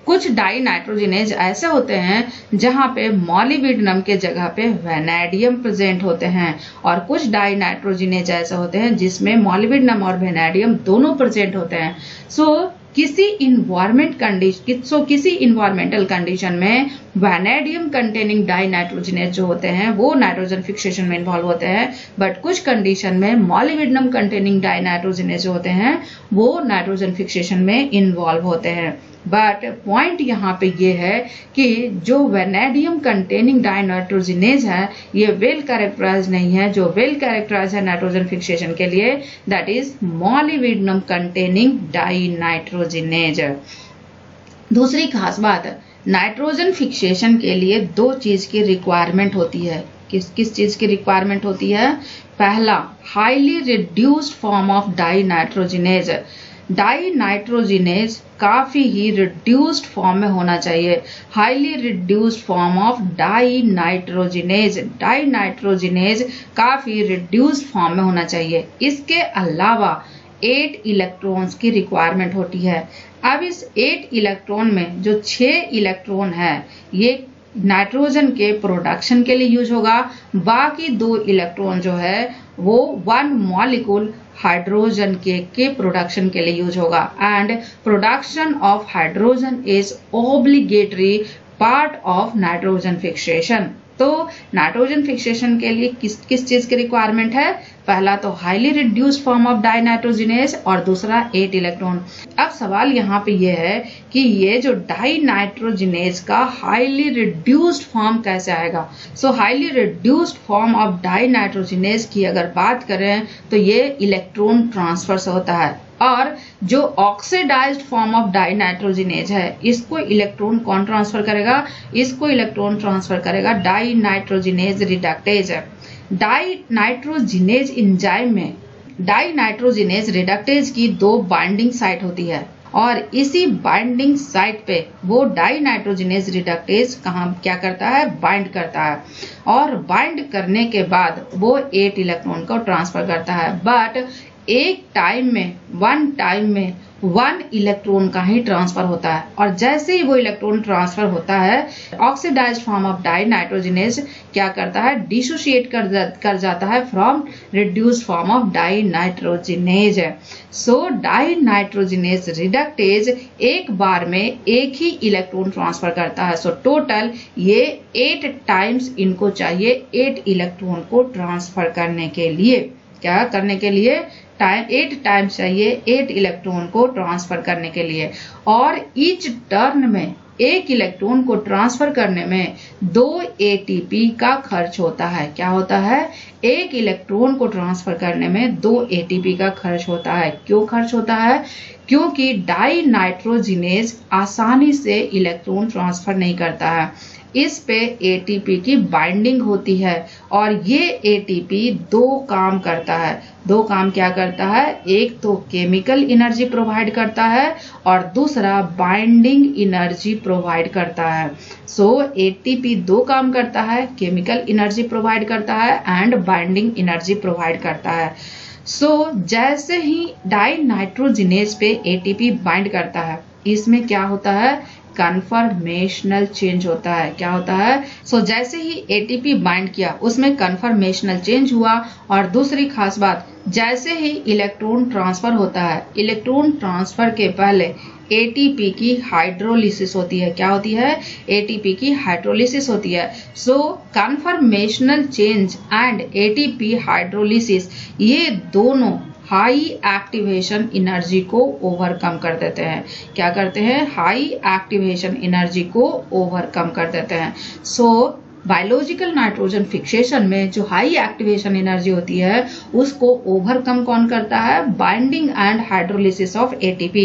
कुछ डाई नाइट्रोजनेज ऐसे होते हैं जहां पे मॉलिब्डेनम के जगह पे वेनेडियम प्रेजेंट होते हैं, और कुछ डाई नाइट्रोजनेज ऐसे होते हैं जिसमें मॉलिब्डेनम और वेनेडियम दोनों प्रेजेंट होते हैं। किसी इन्वायरमेंटल कंडीशन में वैनेडियम कंटेनिंग डाइनाइट्रोजनेज जो होते हैं वो नाइट्रोजन फिक्सेशन में इन्वॉल्व होते हैं, बट कुछ कंडीशन में मॉलिब्डेनम कंटेनिंग डाइनाइट्रोजनेज जो होते हैं वो नाइट्रोजन फिक्सेशन में इन्वॉल्व होते हैं। बट पॉइंट यहाँ पे ये है कि जो वेनेडियम कंटेनिंग डाइनाइट्रोजनेज है ये वेल कैरेक्टराइज नहीं है। जो वेल कैरेक्टराइज है नाइट्रोजन फिक्सेशन के लिए दैट इज मॉलिब्डेनम कंटेनिंग डाइनाइट्रोजनेज। दूसरी खास बात, नाइट्रोजन फिक्सेशन के लिए 2 चीज की रिक्वायरमेंट होती है। किस चीज की रिक्वायरमेंट होती है? पहला, highly reduced form of dinitrogenase. Dinitrogenase काफी ही रिड्यूस्ड फॉर्म में होना चाहिए, highly reduced form of die nitrogenase. Die nitrogenase काफी रिड्यूस्ड फॉर्म में होना चाहिए। इसके अलावा 8 इलेक्ट्रॉन्स की रिक्वायरमेंट होती है। अब इस 8 इलेक्ट्रॉन में जो 6 इलेक्ट्रॉन है ये नाइट्रोजन के प्रोडक्शन के लिए यूज होगा, बाकी 2 इलेक्ट्रॉन जो है वो 1 मॉलिक्यूल हाइड्रोजन के प्रोडक्शन के लिए यूज होगा। And production of hydrogen is obligatory part of nitrogen fixation. तो नाइट्रोजन फिक्सेशन के लिए किस किस चीज की रिक्वायरमेंट है? पहला तो highly reduced form of dinitrogenase और दूसरा 8 इलेक्ट्रॉन। अब सवाल यहाँ पे ये है कि ये जो डाई नाइट्रोजिनेज का हाईली रिड्यूस्ड फॉर्म कैसे आएगा? So highly reduced form of dinitrogenase की अगर बात करें तो ये इलेक्ट्रॉन ट्रांसफर से होता है, और जो oxidized form of dinitrogenase है इसको इलेक्ट्रॉन कौन ट्रांसफर करेगा? इसको इलेक्ट्रॉन ट्रांसफर करेगा die nitrogenase reductase. Dinitrogenase enzyme में डाई नाइट्रोजिनेज रिडक्टेज की 2 बाइंडिंग साइट होती है, और इसी बाइंडिंग साइट पे वो डाई नाइट्रोजिनेज रिडक्टेज क्या करता है? बाइंड करता है, और बाइंड करने के बाद वो 8 इलेक्ट्रॉन को ट्रांसफर करता है। बट एक टाइम में 1 इलेक्ट्रॉन का ही ट्रांसफर होता है, और जैसे ही वो इलेक्ट्रॉन ट्रांसफर होता है oxidized form of dinitrogenase क्या करता है? डिसोशिएट कर जाता है from reduced form of dinitrogenase. So die nitrogenase reductase एक बार में एक ही इलेक्ट्रॉन ट्रांसफर करता है। सो टोटल ये 8 टाइम्स इनको चाहिए 8 इलेक्ट्रॉन को ट्रांसफर करने के लिए। क्या करने के लिए? 8 टाइम्स चाहिए 8 इलेक्ट्रॉन को ट्रांसफर करने के लिए, और ईच टर्न में एक इलेक्ट्रॉन को ट्रांसफर करने में 2 ATP का खर्च होता है। क्या होता है? एक इलेक्ट्रॉन को ट्रांसफर करने में 2 ATP का खर्च होता है। क्यों खर्च होता है? क्योंकि डाई नाइट्रोजिनेज आसानी से इलेक्ट्रॉन ट्रांसफर नहीं करता है, इस पे ATP की बाइंडिंग होती है, और ये ATP 2 काम करता है। 2 काम क्या करता है? एक तो केमिकल एनर्जी प्रोवाइड करता है और दूसरा बाइंडिंग एनर्जी प्रोवाइड करता है। सो ATP 2 काम करता है, केमिकल एनर्जी प्रोवाइड करता है एंड बाइंडिंग एनर्जी प्रोवाइड करता है। सो जैसे ही डाई नाइट्रोजिनेज पे ATP बाइंड करता है इसमें क्या होता है? कन्फर्मेशनल चेंज होता है। क्या होता है? सो जैसे ही ATP बाइंड किया उसमें कन्फर्मेशनल चेंज हुआ, और दूसरी खास बात जैसे ही इलेक्ट्रॉन ट्रांसफर होता है, इलेक्ट्रॉन ट्रांसफर के पहले ATP की हाइड्रोलिसिस होती है। क्या होती है? ATP की हाइड्रोलिसिस होती है। So conformational change and ATP hydrolysis ये दोनों हाई एक्टिवेशन एनर्जी को ओवरकम कर देते हैं। क्या करते हैं? हाई एक्टिवेशन एनर्जी को ओवरकम कर देते हैं। सो बायोलॉजिकल नाइट्रोजन फिक्सेशन में जो हाई एक्टिवेशन एनर्जी होती है उसको ओवरकम कौन करता है? Binding and hydrolysis of ATP।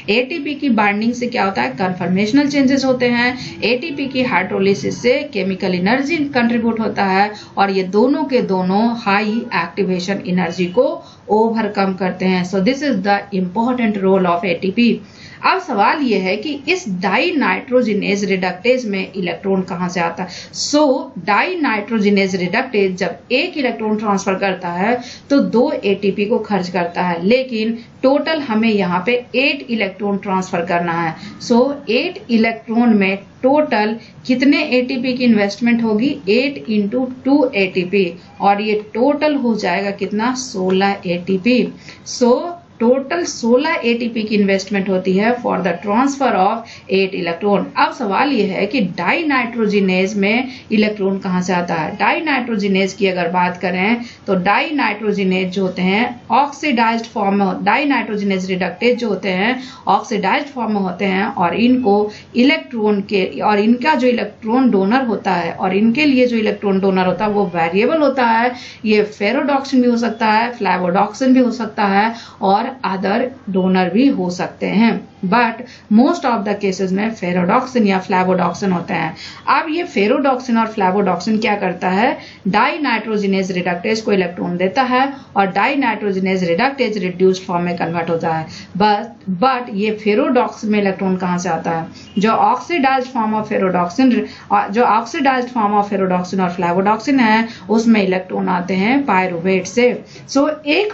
ATP की बाइंडिंग से क्या होता है? कन्फर्मेशनल चेंजेस होते हैं। ATP की हाइड्रोलिसिस से केमिकल एनर्जी कंट्रीब्यूट होता है, और ये दोनों के दोनों हाई एक्टिवेशन एनर्जी को ओवरकम करते हैं। So this is the important role of ATP। अब सवाल यह है कि इस डाई नाइट्रोजिनेज रिडक्टेज में इलेक्ट्रॉन कहां से आता है? सो डाई नाइट्रोजिनेज रिडक्टेज जब एक इलेक्ट्रॉन ट्रांसफर करता है तो 2 ATP को खर्च करता है, लेकिन टोटल हमें यहाँ पे 8 इलेक्ट्रॉन ट्रांसफर करना है। सो 8 इलेक्ट्रॉन में टोटल कितने ATP की इन्वेस्टमेंट होगी? 8 × 2 ATP, और ये टोटल हो जाएगा कितना? 16 ATP। सो टोटल 16 ATP की इन्वेस्टमेंट होती है for the transfer of 8 electron. अब सवाल यह है कि डाई नाइट्रोजिनेज में इलेक्ट्रॉन कहां से आता है? डाई नाइट्रोजिनेज की अगर बात करें तो डाई नाइट्रोजिनेज जो होते हैं ऑक्सीडाइज्ड फॉर्म में, डाई नाइट्रोजिनेज रिडक्टेज जो होते हैं ऑक्सीडाइज्ड फॉर्म में होते हैं, और इनको इलेक्ट्रॉन के और इनका जो इलेक्ट्रॉन डोनर होता है और इनके लिए जो इलेक्ट्रॉन डोनर होता है वो वेरिएबल होता है। ये फेरोडॉक्सिन भी हो सकता है, फ्लैवोडॉक्सिन भी हो सकता है, और और अदर डोनर भी हो सकते हैं, but most of the cases में फेरोडॉक्सिन या फ्लैवोडॉक्सिन होते हैं। अब ये फेरोडॉक्सिन और फ्लैवोडॉक्सिन क्या करता है, डाई नाइट्रोजिनेज रिडक्टेज को इलेक्ट्रॉन देता है और die nitrogenase reductase reduced form में कन्वर्ट होता है। बट ये फेरोडॉक्सिन में इलेक्ट्रॉन कहाँ से आता है, जो ऑक्सीडाइज्ड फॉर्म ऑफ फेरोडॉक्सिन और फ्लैवोडॉक्सिन है उसमें इलेक्ट्रॉन आते हैं पायरुवेट से। एक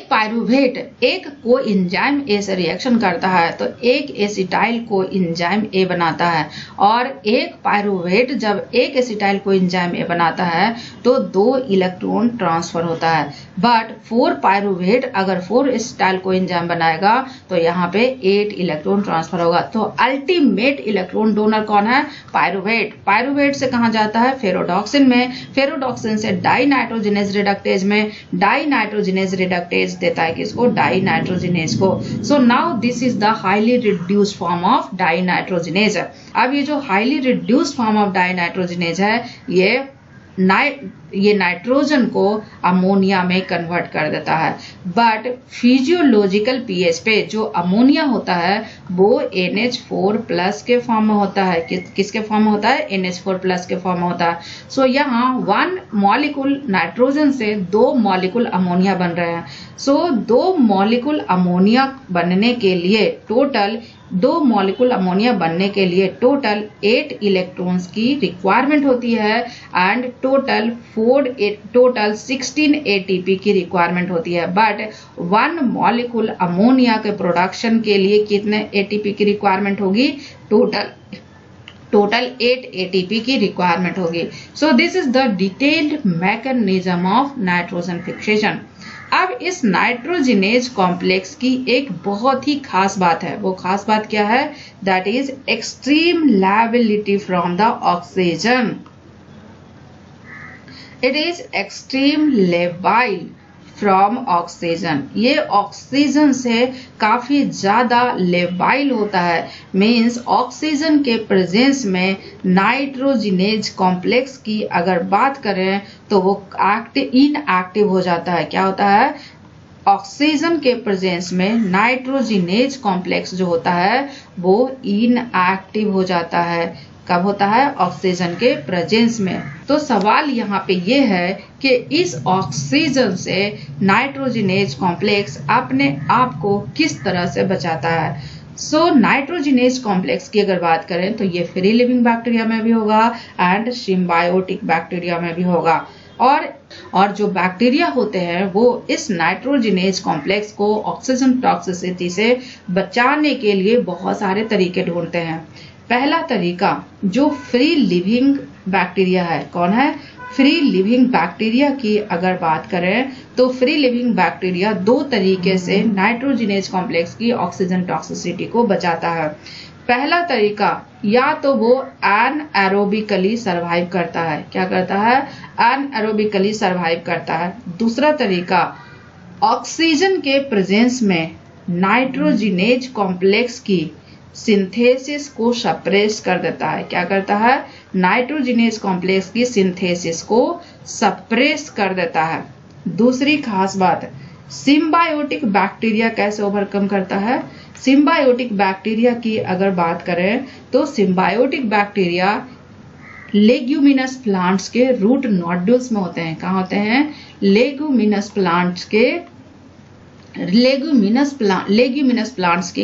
पायरुवेट एक को एंजाइम ए से रिएक्शन करता है तो एक एसिटाइल को एंजाइम ए बनाता है, और एक पायरुवेट जब एक एसिटाइल को एंजाइम ए बनाता है तो 2 इलेक्ट्रॉन ट्रांसफर होता है। बट 4 पायरुवेट अगर 4 एसिटाइल को एंजाइम बनाएगा तो यहाँ पे 8 इलेक्ट्रॉन ट्रांसफर होगा। तो अल्टीमेट इलेक्ट्रॉन डोनर कौन है, पायरुवेट। पायरुवेट से कहाँ जाता है, फेरोडॉक्सिन में, फेरोडॉक्सिन से डाई नाइट्रोजिनेज रिडक्टेज में, डाई नाइट्रोजिनेज रिडक्टेज देता है किसको, डाई नाइट्रोजिनेज को। So now this is the highly reduced form of dinitrogenase. अब ये जो highly reduced form of dinitrogenase है ये नाइट्रोजन को अमोनिया में कन्वर्ट कर देता है। बट फिजियोलॉजिकल पीएच पे जो अमोनिया होता है वो NH4 प्लस के फॉर्म में होता है। किसके फॉर्म में होता है, NH4 प्लस के फॉर्म में होता है। सो यहाँ 1 मॉलिक्यूल नाइट्रोजन से 2 मॉलिक्यूल अमोनिया बन रहे हैं। सो 2 मॉलिक्यूल अमोनिया बनने के लिए टोटल 8 इलेक्ट्रॉन्स की रिक्वायरमेंट होती है एंड टोटल 16 ATP की रिक्वायरमेंट होती है। बट 1 मॉलिक्यूल अमोनिया के प्रोडक्शन के लिए कितने ATP की रिक्वायरमेंट होगी, टोटल 8 ATP की रिक्वायरमेंट होगी। सो this is the detailed mechanism of nitrogen fixation. अब इस नाइट्रोजिनेज कॉम्प्लेक्स की एक बहुत ही खास बात है, वो खास बात क्या है, that is extreme liability from the oxygen. It is extreme labile from oxygen. ये ऑक्सीजन से काफी ज्यादा लेबाइल होता है, मीन्स ऑक्सीजन के प्रेजेंस में नाइट्रोजिनेज कॉम्प्लेक्स की अगर बात करें तो वो इनएक्टिव हो जाता है। क्या होता है, ऑक्सीजन के प्रेजेंस में नाइट्रोजिनेज कॉम्प्लेक्स जो होता है वो इनएक्टिव हो जाता है। कब होता है, ऑक्सीजन के प्रेजेंस में। तो सवाल यहाँ पे ये है कि इस ऑक्सीजन से नाइट्रोजिनेज कॉम्प्लेक्स अपने आप को किस तरह से बचाता है। सो नाइट्रोजिनेज कॉम्प्लेक्स की अगर बात करें तो ये फ्री लिविंग बैक्टीरिया में भी होगा एंड सिम्बायोटिक बैक्टीरिया में भी होगा। और जो बैक्टीरिया होते हैं वो इस नाइट्रोजिनेज कॉम्प्लेक्स को ऑक्सीजन टॉक्सिसिटी से बचाने के लिए बहुत सारे तरीके ढूंढते हैं। पहला तरीका जो फ्री लिविंग बैक्टीरिया है, कौन है, फ्री लिविंग बैक्टीरिया की अगर बात करें तो फ्री लिविंग बैक्टीरिया 2 तरीके से नाइट्रोजिनेज कॉम्प्लेक्स की ऑक्सीजन टॉक्सिसिटी को बचाता है। पहला तरीका, या तो वो एनएरोबिकली सर्वाइव करता है। क्या करता है, एनएरोबिकली सर्वाइव करता है। दूसरा तरीका, ऑक्सीजन के प्रेजेंस में नाइट्रोजिनेज कॉम्प्लेक्स की सिंथेसिस को सप्रेस कर देता है। क्या करता है, नाइट्रोजिनेज कॉम्प्लेक्स की सिंथेसिस को सप्रेस कर देता है। दूसरी खास बात, सिम्बायोटिक बैक्टीरिया कैसे ओवरकम करता है। सिम्बायोटिक बैक्टीरिया की अगर बात करें तो सिम्बायोटिक बैक्टीरिया लेग्यूमिनस प्लांट्स के रूट नोड्यूल्स में होते हैं। कहाँ होते हैं, लेग्यूमिनस प्लांट्स के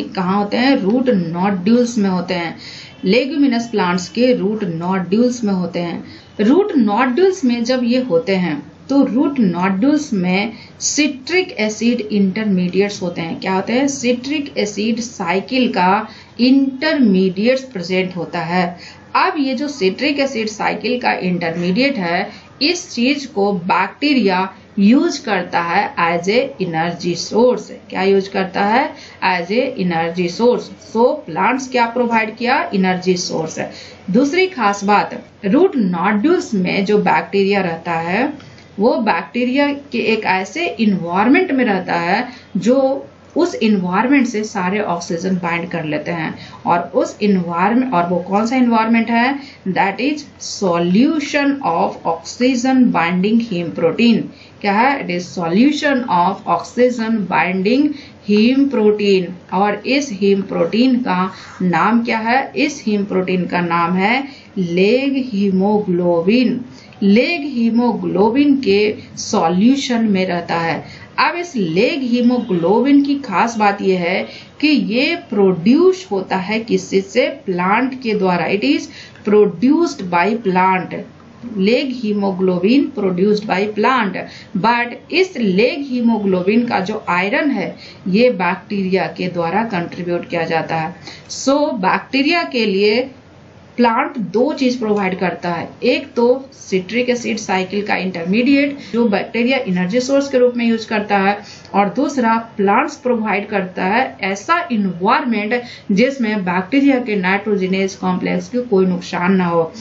कहाँ होते हैं, रूट नोड्यूल्स में होते हैं। लेग्यूमिनस प्लांट्स के रूट नोड्यूल्स में होते हैं। रूट नोड्यूल्स में जब ये होते हैं तो रूट नोड्यूल्स में सिट्रिक एसिड इंटरमीडिएट्स होते हैं। क्या होते हैं, सिट्रिक एसिड साइकिल का इंटरमीडिएट्स प्रेजेंट होता है। अब ये जो सिट्रिक एसिड साइकिल का इंटरमीडिएट है, इस चीज को बैक्टीरिया यूज करता है एज ए एनर्जी सोर्स। क्या यूज करता है, as a energy source. So plants क्या प्रोवाइड किया, एनर्जी सोर्स है। दूसरी खास बात, रूट नोड्यूल्स में जो बैक्टीरिया रहता है वो बैक्टीरिया के एक ऐसे इन्वायरमेंट में रहता है जो उस इन्वायरमेंट से सारे ऑक्सीजन बाइंड कर लेते हैं। और उस इन्वायरमेंट, और वो कौन सा इन्वायरमेंट है, that is solution of oxygen binding heme protein. क्या है, it is solution of oxygen binding heme protein. और इस हीम प्रोटीन का नाम क्या है, इस हीम प्रोटीन का नाम है लेग हीमोग्लोबिन। लेग हीमोग्लोबिन के सॉल्यूशन में रहता है। अब इस लेग हीमोग्लोबिन की खास बात यह है कि ये प्रोड्यूस होता है किससे से, प्लांट के द्वारा। It is produced by plant. Leg haemoglobin produced by plant, but इस लेग हीमोग्लोबिन का जो आयरन है ये बैक्टीरिया के द्वारा कंट्रीब्यूट किया जाता है। सो बैक्टीरिया के लिए प्लांट दो चीज प्रोवाइड करता है, एक तो सिट्रिक एसिड साइकिल का इंटरमीडिएट जो बैक्टीरिया एनर्जी सोर्स के रूप में यूज करता है, और दूसरा प्लांट्स प्रोवाइड करता है ऐसा इन्वायरमेंट जिसमें बैक्टीरिया के नाइट्रोजनेज कॉम्प्लेक्स को कोई नुकसान ना हो।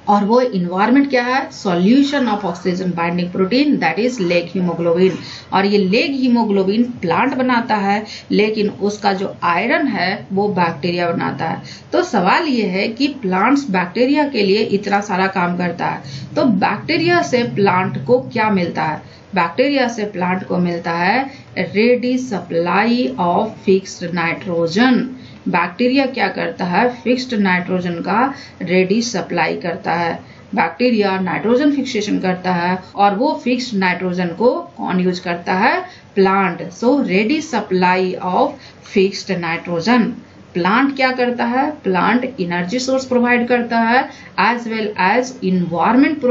और वो इन्वायरमेंट क्या है, solution of oxygen binding protein, that is leg haemoglobin. और ये लेग हीमोग्लोबिन प्लांट बनाता है, लेकिन उसका जो आयरन है वो बैक्टीरिया बनाता है। तो सवाल ये है कि प्लांट्स बैक्टीरिया के लिए इतना सारा काम करता है, तो बैक्टीरिया से प्लांट को क्या मिलता है, बैक्टीरिया से प्लांट को मिलता है ready supply of fixed nitrogen. Bacteria क्या करता है, फिक्स्ड नाइट्रोजन का रेडी सप्लाई करता है। बैक्टीरिया नाइट्रोजन फिक्सेशन करता है और वो फिक्स्ड नाइट्रोजन को कौन यूज करता है, plant. So ready supply of fixed nitrogen. Plant क्या करता है, प्लांट एनर्जी सोर्स प्रोवाइड करता है as well as environment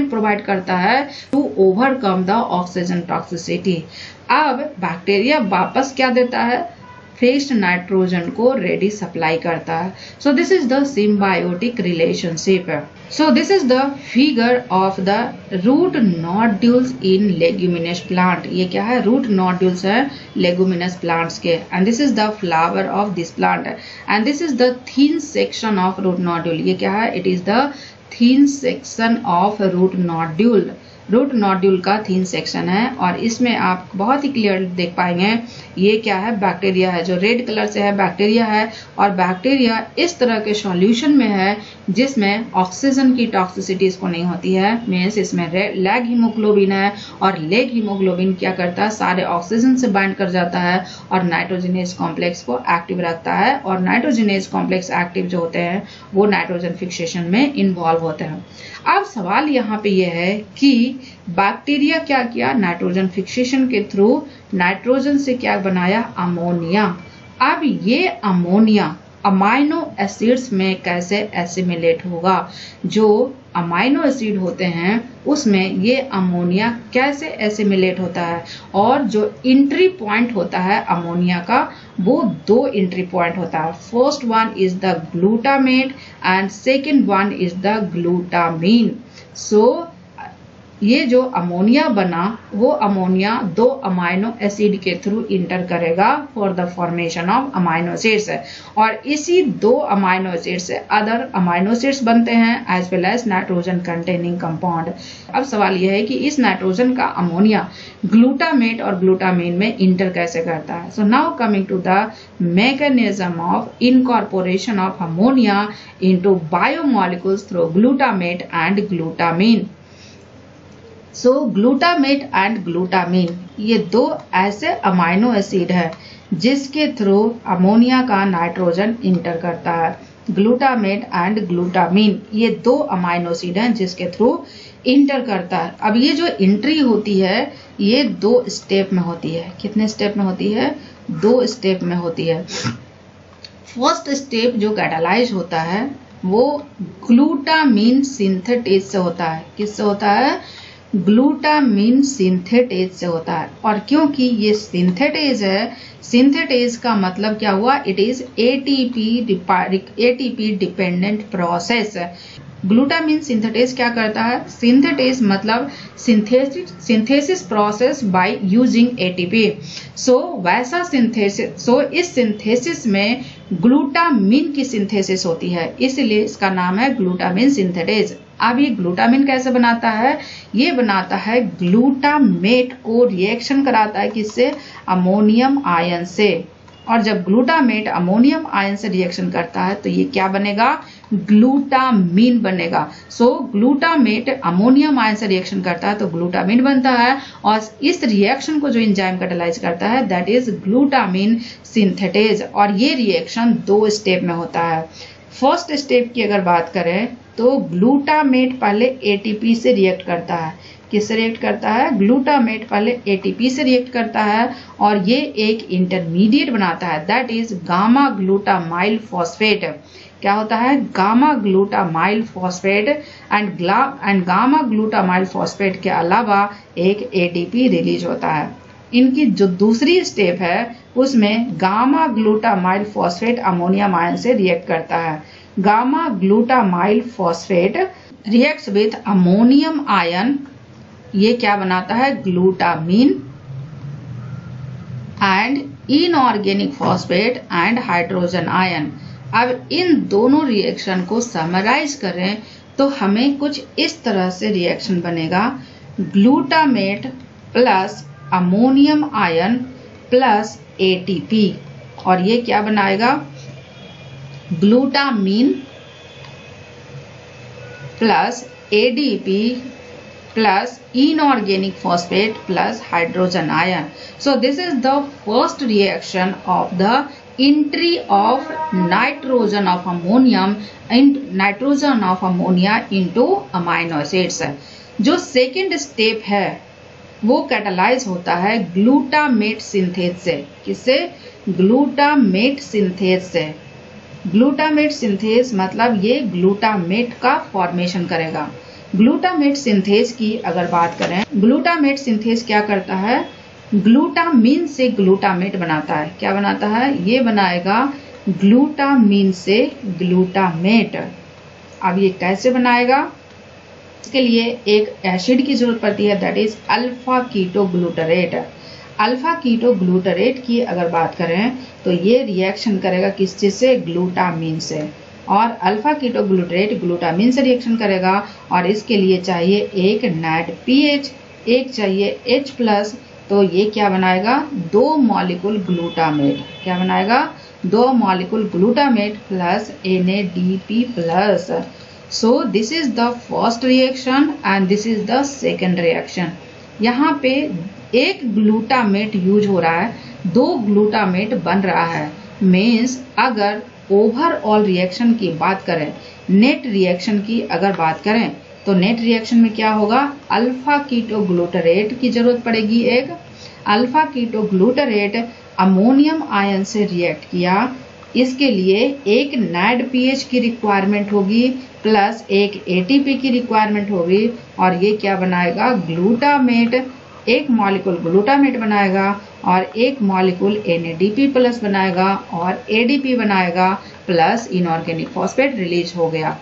provide करता है to overcome the oxygen toxicity. अब बैक्टीरिया वापस क्या देता है, फिक्स्ड नाइट्रोजन को रेडी सप्लाई करता है। So this is the symbiotic relationship. So this is the figure of the root nodules in leguminous plant. ये क्या है, रूट नोड्यूल्स है लेग्यूमिनस प्लांट्स के, and this is the flower of this plant, and this is the thin section of root nodule. ये क्या है, it is the thin section of root nodule. Root nodule का thin section है, और इसमें आप बहुत ही क्लियर देख पाएंगे ये क्या है, बैक्टीरिया है, जो रेड कलर से है बैक्टीरिया है। और बैक्टीरिया इस तरह के सॉल्यूशन में है जिसमें ऑक्सीजन की टॉक्सिसिटी इसको नहीं होती है, मीन्स इसमें लेग हीमोग्लोबिन है, और लेग हीमोग्लोबिन क्या करता है, सारे ऑक्सीजन से बाइंड कर जाता है और नाइट्रोजनेज कॉम्प्लेक्स को एक्टिव रखता है। और नाइट्रोजनेज कॉम्प्लेक्स एक्टिव जो होते हैं वो नाइट्रोजन फिक्सेशन में इन्वॉल्व होते हैं। अब सवाल यहाँ पे ये है कि बैक्टीरिया क्या किया, नाइट्रोजन फिक्सेशन के थ्रू नाइट्रोजन से क्या बनाया, अमोनिया। अब ये अमोनिया अमाइनो एसिड्स में कैसे एसिमिलेट होगा, जो अमाइनो एसिड होते हैं उसमें ये अमोनिया कैसे एसिमिलेट होता है। और जो एंट्री पॉइंट होता है अमोनिया का, वो दो एंट्री पॉइंट होता है। First one is the glutamate and second one is the glutamine. So ये जो अमोनिया बना वो अमोनिया दो अमाइनो एसिड के थ्रू इंटर करेगा for the formation of amino acids, और इसी दो अमाइनो एसिड से अदर अमाइनो एसिड्स बनते हैं as well as nitrogen containing compound. अब सवाल यह है कि इस नाइट्रोजन का अमोनिया ग्लूटामेट और ग्लूटामीन में इंटर कैसे करता है। सो now coming to the mechanism of incorporation of ammonia into biomolecules through glutamate and glutamine. So glutamate and glutamine ये दो ऐसे अमाइनो एसिड है जिसके थ्रू अमोनिया का नाइट्रोजन इंटर करता है। ग्लूटामेट एंड ग्लूटामीन ये दो अमाइनो एसिड हैं जिसके थ्रू इंटर करता है। अब ये जो एंट्री होती है ये दो स्टेप में होती है। कितने स्टेप में होती है, दो स्टेप में होती है। फर्स्ट स्टेप जो कैटालाइज होता है वो ग्लूटामीन सिंथेटेज से होता है। किससे होता है, ग्लूटामीन सिंथेटेज से होता है। और क्योंकि ये सिंथेटेज है, सिंथेटेज का मतलब क्या हुआ, it is ATP dependent process. Glutamine synthetase क्या करता है, सिंथेटेज मतलब synthesis process by using ATP. So वैसा सिंथेसिस, सो इस सिंथेसिस में ग्लूटामीन की सिंथेसिस होती है, इसलिए इसका नाम है ग्लूटामीन सिंथेटेज। अब ये ग्लूटामीन कैसे बनाता है, ये बनाता है ग्लूटामेट को रिएक्शन कराता है किससे, अमोनियम आयन से। और जब ग्लूटामेट अमोनियम आयन से रिएक्शन करता है तो ये क्या बनेगा, ग्लूटामीन बनेगा। सो ग्लूटामेट अमोनियम आयन से रिएक्शन करता है तो ग्लूटामीन बनता है, और इस रिएक्शन को जो एंजाइम कैटालाइज करता है दैट इज ग्लूटामीन सिंथेटेज। और ये रिएक्शन 2 स्टेप में होता है। फर्स्ट स्टेप की अगर बात करें तो ग्लूटामेट पहले एटीपी से रिएक्ट करता है। किससे रिएक्ट करता है, ग्लूटामेट पहले एटीपी से रिएक्ट करता है और ये एक इंटरमीडिएट बनाता है that is gamma glutamyl phosphate. क्या होता है, gamma glutamyl phosphate and gamma glutamyl phosphate के अलावा एक एटीपी रिलीज होता है। इनकी जो दूसरी स्टेप है उसमें gamma glutamyl phosphate ammonium ion से रिएक्ट करता है। Gamma glutamyl phosphate reacts with ammonium ion, ये क्या बनाता है, glutamine and inorganic phosphate and hydrogen ion. अब इन दोनों रिएक्शन को समराइज करें तो हमें कुछ इस तरह से रिएक्शन बनेगा, glutamate plus ammonium ion plus ATP, और ये क्या बनाएगा, glutamine plus ADP plus inorganic phosphate plus hydrogen ion. So this is the first reaction of the entry of nitrogen of ammonia into amino acids. जो second step है वो catalyse होता है glutamate synthase से। किससे, ग्लूटामेट सिंथेज से। Glutamate synthase मतलब ये ग्लूटामेट का फॉर्मेशन करेगा। ग्लूटामेट सिंथेज की अगर बात करें, ग्लूटामेट सिंथेज क्या करता है, ग्लूटामीन से ग्लूटामेट बनाता है। क्या बनाता है, ये बनाएगा ग्लूटामीन से ग्लूटामेट। अब ये कैसे बनाएगा, इसके लिए एक एसिड की जरूरत पड़ती है that is alpha ketoglutarate. Alpha ketoglutarate की अगर बात करें तो ये रिएक्शन करेगा किस चीज से, ग्लूटामीन से, और अल्फा कीटोग्लूटरेट ग्लूटामीन से रिएक्शन करेगा और इसके लिए चाहिए एक NADPH, एक चाहिए H+, तो ये क्या बनाएगा, 2 मॉलिक्यूल ग्लूटामेट। क्या बनाएगा, 2 molecule glutamate plus NADP+। So this is the first reaction and this is the second reaction. यहाँ पे एक ग्लूटामेट यूज हो रहा है, 2 ग्लूटामेट बन रहा है। मीन्स अगर ओवरऑल रिएक्शन की बात करें, नेट रिएक्शन की अगर बात करें तो नेट रिएक्शन में क्या होगा, अल्फा कीटोग्लूटरेट की जरूरत पड़ेगी। एक अल्फा कीटोग्लूटरेट अमोनियम आयन से रिएक्ट किया, इसके लिए एक NADPH की रिक्वायरमेंट होगी प्लस एक ATP की रिक्वायरमेंट होगी, और ये क्या बनाएगा, ग्लूटामेट, एक मॉलिक्यूल ग्लूटामेट बनाएगा और एक मॉलिक्यूल NADP+ बनाएगा और ADP बनाएगा प्लस इनऑर्गेनिक फॉस्फेट रिलीज हो गया,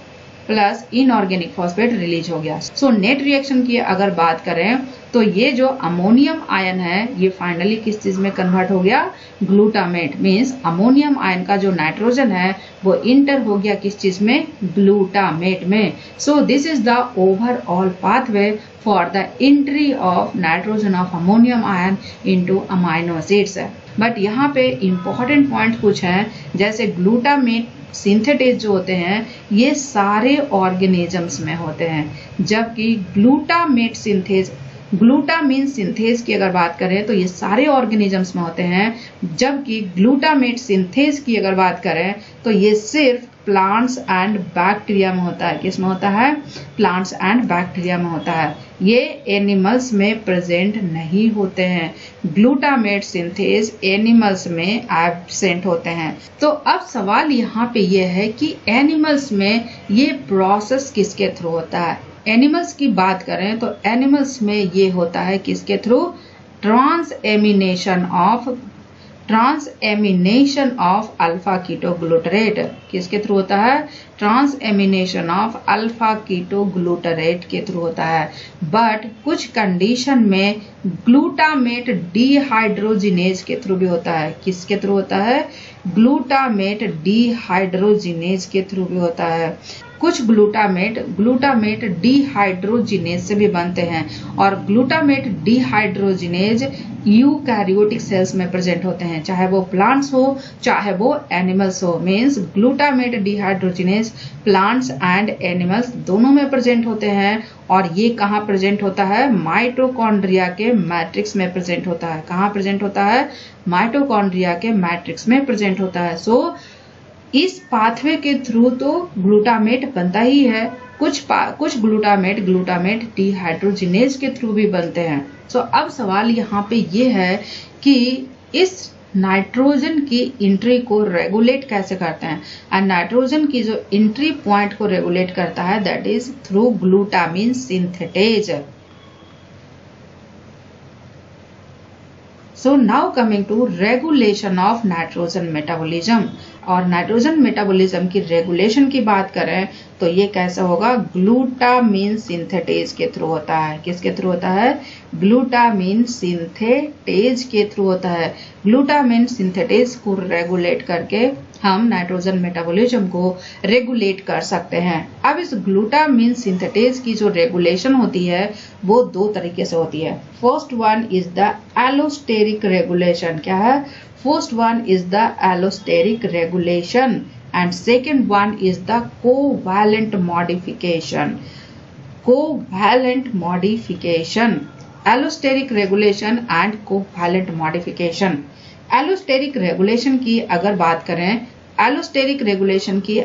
प्लस इनऑर्गेनिक फॉस्फेट रिलीज हो गया। सो नेट रिएक्शन की अगर बात करें तो ये जो अमोनियम आयन है ये फाइनली किस चीज में कन्वर्ट हो गया, ग्लूटामेट। मीन्स अमोनियम आयन का जो नाइट्रोजन है वो इंटर हो गया किस चीज में, ग्लूटामेट में। सो this is the overall pathway for the entry of nitrogen of ammonium ion into amino acids. But यहाँ पे इंपॉर्टेंट पॉइंट कुछ है, जैसे ग्लूटामेट सिंथेटेज जो होते हैं ये सारे ऑर्गेनिजम्स में होते हैं, जबकि ग्लूटामेट सिंथेज, ग्लूटामीन सिंथेज की अगर बात करें तो ये सारे ऑर्गेनिजम्स में होते हैं, जबकि ग्लूटामेट सिंथेज की अगर बात करें तो ये सिर्फ प्लांट्स एंड बैक्टीरिया में होता है। किस में होता है, प्लांट्स एंड बैक्टीरिया में होता है, ये एनिमल्स में प्रेजेंट नहीं होते हैं। ग्लूटामेट सिंथेज एनिमल्स में एब्सेंट होते हैं। तो अब सवाल यहाँ पे ये है कि एनिमल्स में ये प्रोसेस किसके थ्रू होता है। एनिमल्स की बात करें तो एनिमल्स में ये होता है किसके through, transamination of alpha ketoglutarate. किसके थ्रू होता है, ट्रांसएमिनेशन ऑफ अल्फा कीटोग्लूटरेट के थ्रू होता है। बट कुछ कंडीशन में ग्लूटामेट डिहाइड्रोजिनेज के थ्रू भी होता है। किसके थ्रू होता है, ग्लूटामेट डिहाइड्रोजिनेज के थ्रू भी होता है। कुछ ग्लूटामेट डिहाइड्रोजिनेज से भी बनते हैं और ग्लूटामेट डिहाइड्रोजिनेज यूकैरियोटिक सेल्स में प्रेजेंट होते हैं, चाहे वो प्लांट्स हो चाहे वो एनिमल्स हो। Means glutamate dehydrogenase plants and animals दोनों में प्रेजेंट होते हैं। और ये कहाँ प्रेजेंट होता है? माइटोकॉन्ड्रिया के मैट्रिक्स में प्रेजेंट होता है। कहाँ प्रेजेंट होता है? माइटोकॉन्ड्रिया के मैट्रिक्स में प्रेजेंट होता है। सो इस पाथवे के थ्रू तो ग्लूटामेट बनता ही है, कुछ ग्लूटामेट डिहाइड्रोजिनेज के थ्रू भी बनते हैं। सो अब सवाल यहाँ पे ये है कि इस नाइट्रोजन की एंट्री को रेगुलेट कैसे करते हैं। एंड नाइट्रोजन की जो एंट्री पॉइंट को रेगुलेट करता है that is through glutamine synthetase. So now coming to regulation of nitrogen metabolism. और नाइट्रोजन मेटाबॉलिज्म की रेगुलेशन की बात करें तो ये कैसे होगा? ग्लूटामिन सिंथेटेज के थ्रू होता है। किसके थ्रू होता है? ग्लूटामिन सिंथेटेज के थ्रू होता है। ग्लूटामिन सिंथेटेज को रेगुलेट करके हम नाइट्रोजन मेटाबॉलिज्म को रेगुलेट कर सकते हैं। अब इस ग्लूटामिन सिंथेटेज की जो रेगुलेशन होती है वो दो तरीके से होती है। First one is the allosteric regulation. क्या है? First one is the allosteric regulation and second one is the covalent modification. Allosteric regulation and covalent modification. Allosteric regulation की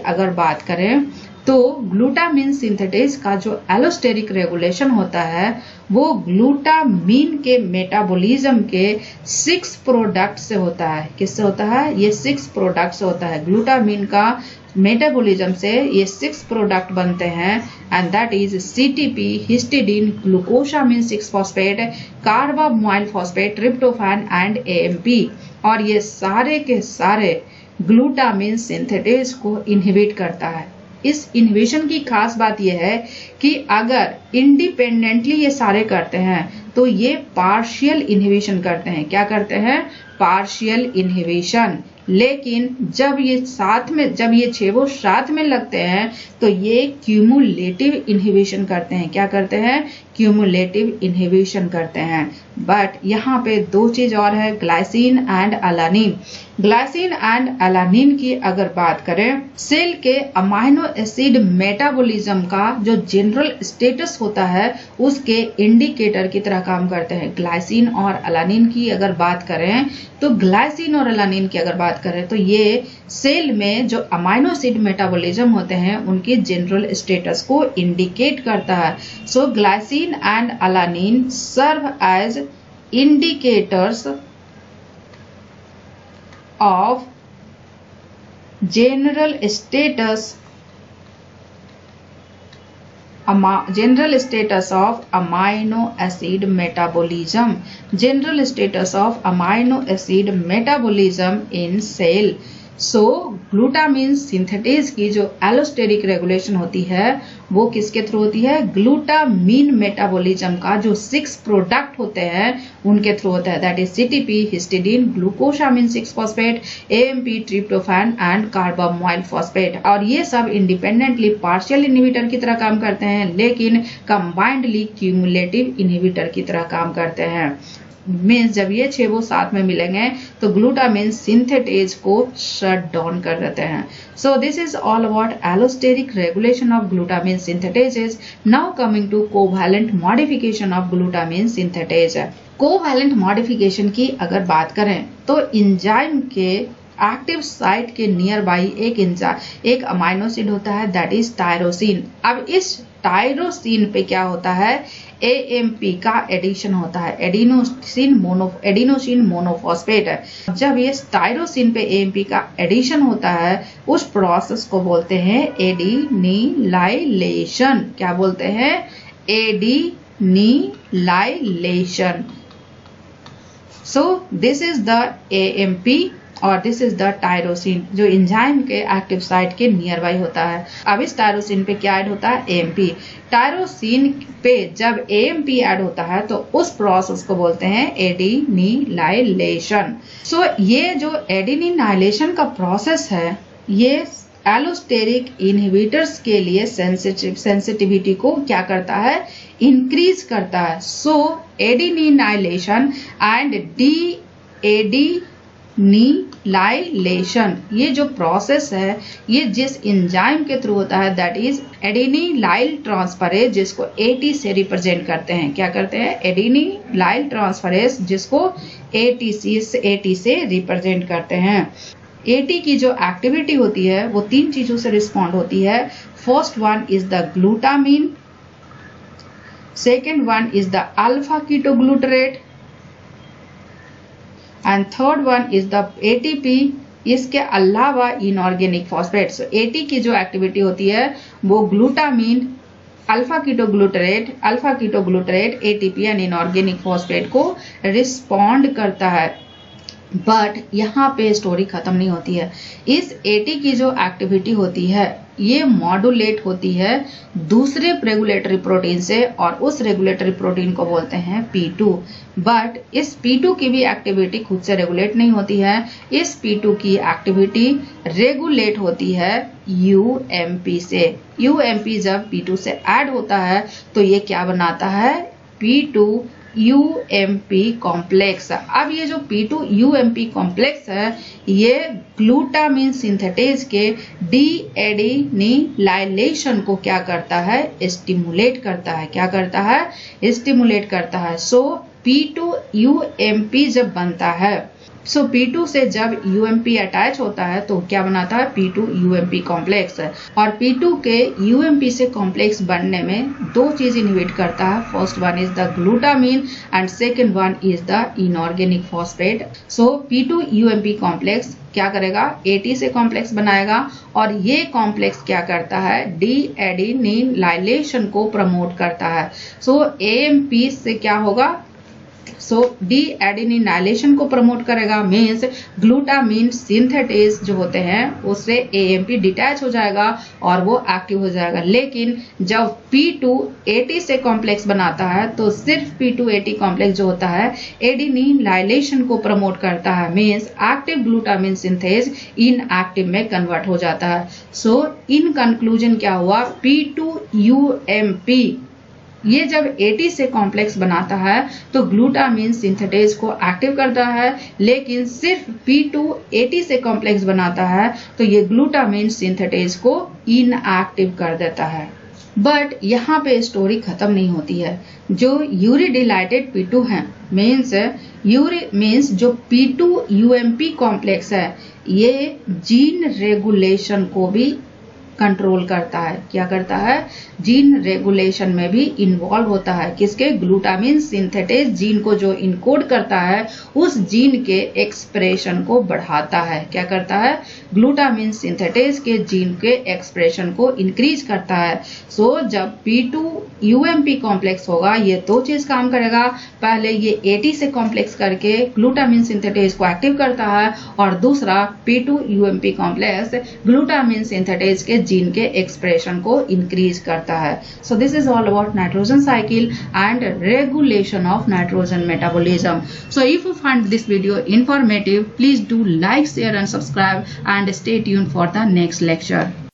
अगर बात करें तो ग्लूटामिन सिंथेटेज का जो एलोस्टेरिक रेगुलेशन होता है वो ग्लूटामिन के मेटाबॉलिज्म के 6 प्रोडक्ट से होता है। किससे होता है? ये 6 प्रोडक्ट से होता है। ग्लूटामिन का मेटाबॉलिज्म से ये 6 प्रोडक्ट बनते हैं and that is CTP, histidine, glucosamine 6 phosphate, carbamoyl phosphate, tryptophan and AMP। और ये सारे के सारे ग्लूटामिन सिंथेटेज को इनहिबिट करता है। इस इनहिबिशन की खास बात यह है कि अगर इंडिपेंडेंटली ये सारे करते हैं तो ये पार्शियल इनहिबिशन करते हैं। क्या करते हैं? Partial inhibition. लेकिन जब ये 6 साथ में लगते हैं तो ये क्यूमुलेटिव इनहिबिशन करते हैं। क्या करते हैं? क्यूमुलेटिव इनहिबिशन करते हैं। बट यहाँ पे 2 चीज और है, glycine and alanine. Glycine and alanine की अगर बात करें, सेल के अमाइनो एसिड मेटाबॉलिज्म का जो जनरल स्टेटस होता है उसके इंडिकेटर की तरह काम करते हैं। ग्लाइसिन और अलानिन की अगर बात करें तो ग्लाइसिन और अलानिन की अगर बात करें तो ये सेल में जो अमाइनो एसिड मेटाबॉलिज्म होते हैं उनकी जनरल स्टेटस को इंडिकेट करता है। So glycine and alanine serve as indicators of general status of amino acid metabolism. General status of amino acid metabolism in cell. So glutamine synthetase की जो allosteric regulation होती है वो किसके थ्रू होती है? ग्लूटामिन मेटाबॉलिज्म का जो 6 प्रोडक्ट होते हैं उनके थ्रू होता है। That is CTP, histidine, glucosamine 6 phosphate, AMP, tryptophan and carbamoyl phosphate. और ये सब इंडिपेंडेंटली पार्शियल इनहिबिटर की तरह काम करते हैं लेकिन कंबाइंडली क्यूमुलेटिव इनहिबिटर की तरह काम करते हैं। मीन्स जब ये 6 साथ में मिलेंगे तो ग्लूटामिन सिंथेटेज को शट डाउन कर देते हैं। So this is all about allosteric regulation of glutamine synthetase. Now coming to covalent modification of glutamine synthetase. Covalent modification की अगर बात करें तो एंजाइम के एक्टिव साइट के नियर बाई एक अमाइनो एसिड होता है दैट इज टायरोसिन। अब इस टायरोसिन पे क्या होता है? AMP का एडिशन होता है, एडिनोसिन मोनोफॉस्फेट। जब ये टायरोसिन पे AMP का एडिशन होता है उस प्रोसेस को बोलते हैं एडिनिलाइलेशन। क्या बोलते हैं? Adenylylation. So this is the AMP और दिस इज द टायरोसिन जो एंजाइम के एक्टिव साइट के नियर बाई होता है। अब इस टायरोसिन पे क्या ऐड होता है? AMP। टायरोसिन पे जब AMP ऐड होता है तो उस प्रोसेस को बोलते हैं एडिनिलाइलेशन। सो ये जो एडिनिलाइलेशन का प्रोसेस है ये एलोस्टेरिक इनहिबिटर्स के लिए सेंसिटिविटी को क्या करता है, इंक्रीज करता है। सो एडिनिलाइलेशन एंड एडिनिलाइलेशन, ये जो प्रोसेस है ये जिस एंजाइम के थ्रू होता है दैट इज एडिनिलाइल ट्रांसफरेज, जिसको एटी से रिप्रेजेंट करते हैं। क्या करते हैं, एडिनिलाइल ट्रांसफरेज, जिसको एटी से रिप्रेजेंट करते हैं। एटी की जो एक्टिविटी होती है वो तीन चीजों से रिस्पॉन्ड होती है। First one is the glutamine, second one is the alpha ketoglutarate and third one is the ATP. इसके अलावा इनऑर्गेनिक फॉस्फेट्स। एटी की जो एक्टिविटी होती है वो glutamine, alpha ketoglutarate, ATP and inorganic phosphate को रिस्पॉन्ड करता है। बट यहाँ पे स्टोरी खत्म नहीं होती है। इस एटी की जो एक्टिविटी होती है ये मॉड्यूलेट होती है दूसरे रेगुलेटरी प्रोटीन से, और उस रेगुलेटरी प्रोटीन को बोलते हैं P2। बट इस P2 की भी एक्टिविटी खुद से रेगुलेट नहीं होती है। इस P2 की एक्टिविटी रेगुलेट होती है UMP से। UMP जब P2 से ऐड होता है तो ये क्या बनाता है, P2 UMP कॉम्प्लेक्स। अब ये जो P2 UMP कॉम्प्लेक्स है ये ग्लूटामिन सिंथेटेज के डीएडिनिलाइलेशन को क्या करता है, स्टिमुलेट करता है। क्या करता है, स्टिमुलेट करता है। सो P2 UMP जब बनता है, सो P2 से जब UMP अटैच होता है तो क्या बनाता है, P2 UMP कॉम्प्लेक्स। और P2 के UMP से कॉम्प्लेक्स बनने में दो चीज इनहिबिट करता है। First one is the glutamine and second one is the inorganic phosphate. So P2 UMP complex क्या करेगा, AT से कॉम्प्लेक्स बनाएगा, और ये कॉम्प्लेक्स क्या करता है, डीएडिनिलाइलेशन को प्रमोट करता है। सो AMP से क्या होगा, सो डीएडिनिलाइलेशन को प्रमोट करेगा, मीन्स ग्लूटामिन सिंथेटेज जो होते हैं उससे AMP डिटैच हो जाएगा और वो एक्टिव हो जाएगा। लेकिन जब P2 AT से कॉम्प्लेक्स बनाता है तो सिर्फ P2 AT कॉम्प्लेक्स जो होता है एडिनिलाइलेशन को प्रमोट करता है, means active glutamine synthase inactive में कन्वर्ट हो जाता है। सो इन कंक्लूजन क्या हुआ, P2 UMP ये जब AT से कॉम्प्लेक्स बनाता है तो ग्लूटामिन सिंथेटेज को एक्टिव करता है, लेकिन सिर्फ P2 AT से कॉम्प्लेक्स बनाता है तो ये ग्लूटामिन सिंथेटेज को इनएक्टिव कर देता है। बट यहाँ पे स्टोरी खत्म नहीं होती है। जो यूरिडिलाइटेड P2 है, मीन्स जो P2 UMP कॉम्प्लेक्स है ये जीन रेगुलेशन को भी कंट्रोल करता है। क्या करता है, जीन रेगुलेशन में भी इन्वॉल्व होता है। किसके, ग्लूटामिन सिंथेटेज जीन को जो इनकोड करता है उस जीन के एक्सप्रेशन को बढ़ाता है। क्या करता है, ग्लूटामिन सिंथेटेज के जीन के एक्सप्रेशन को इंक्रीज करता है। सो जब P2 UMP कॉम्प्लेक्स होगा ये दो चीज काम करेगा। पहले ये AT से कॉम्प्लेक्स करके ग्लूटामिन सिंथेटेज को एक्टिव करता है, और दूसरा P2 UMP complex glutamine synthetase के जीन के एक्सप्रेशन को इंक्रीज करता है। So this is all about nitrogen cycle and regulation of nitrogen metabolism. So if you find this video informative, please do like, share and subscribe and stay tuned for the next lecture.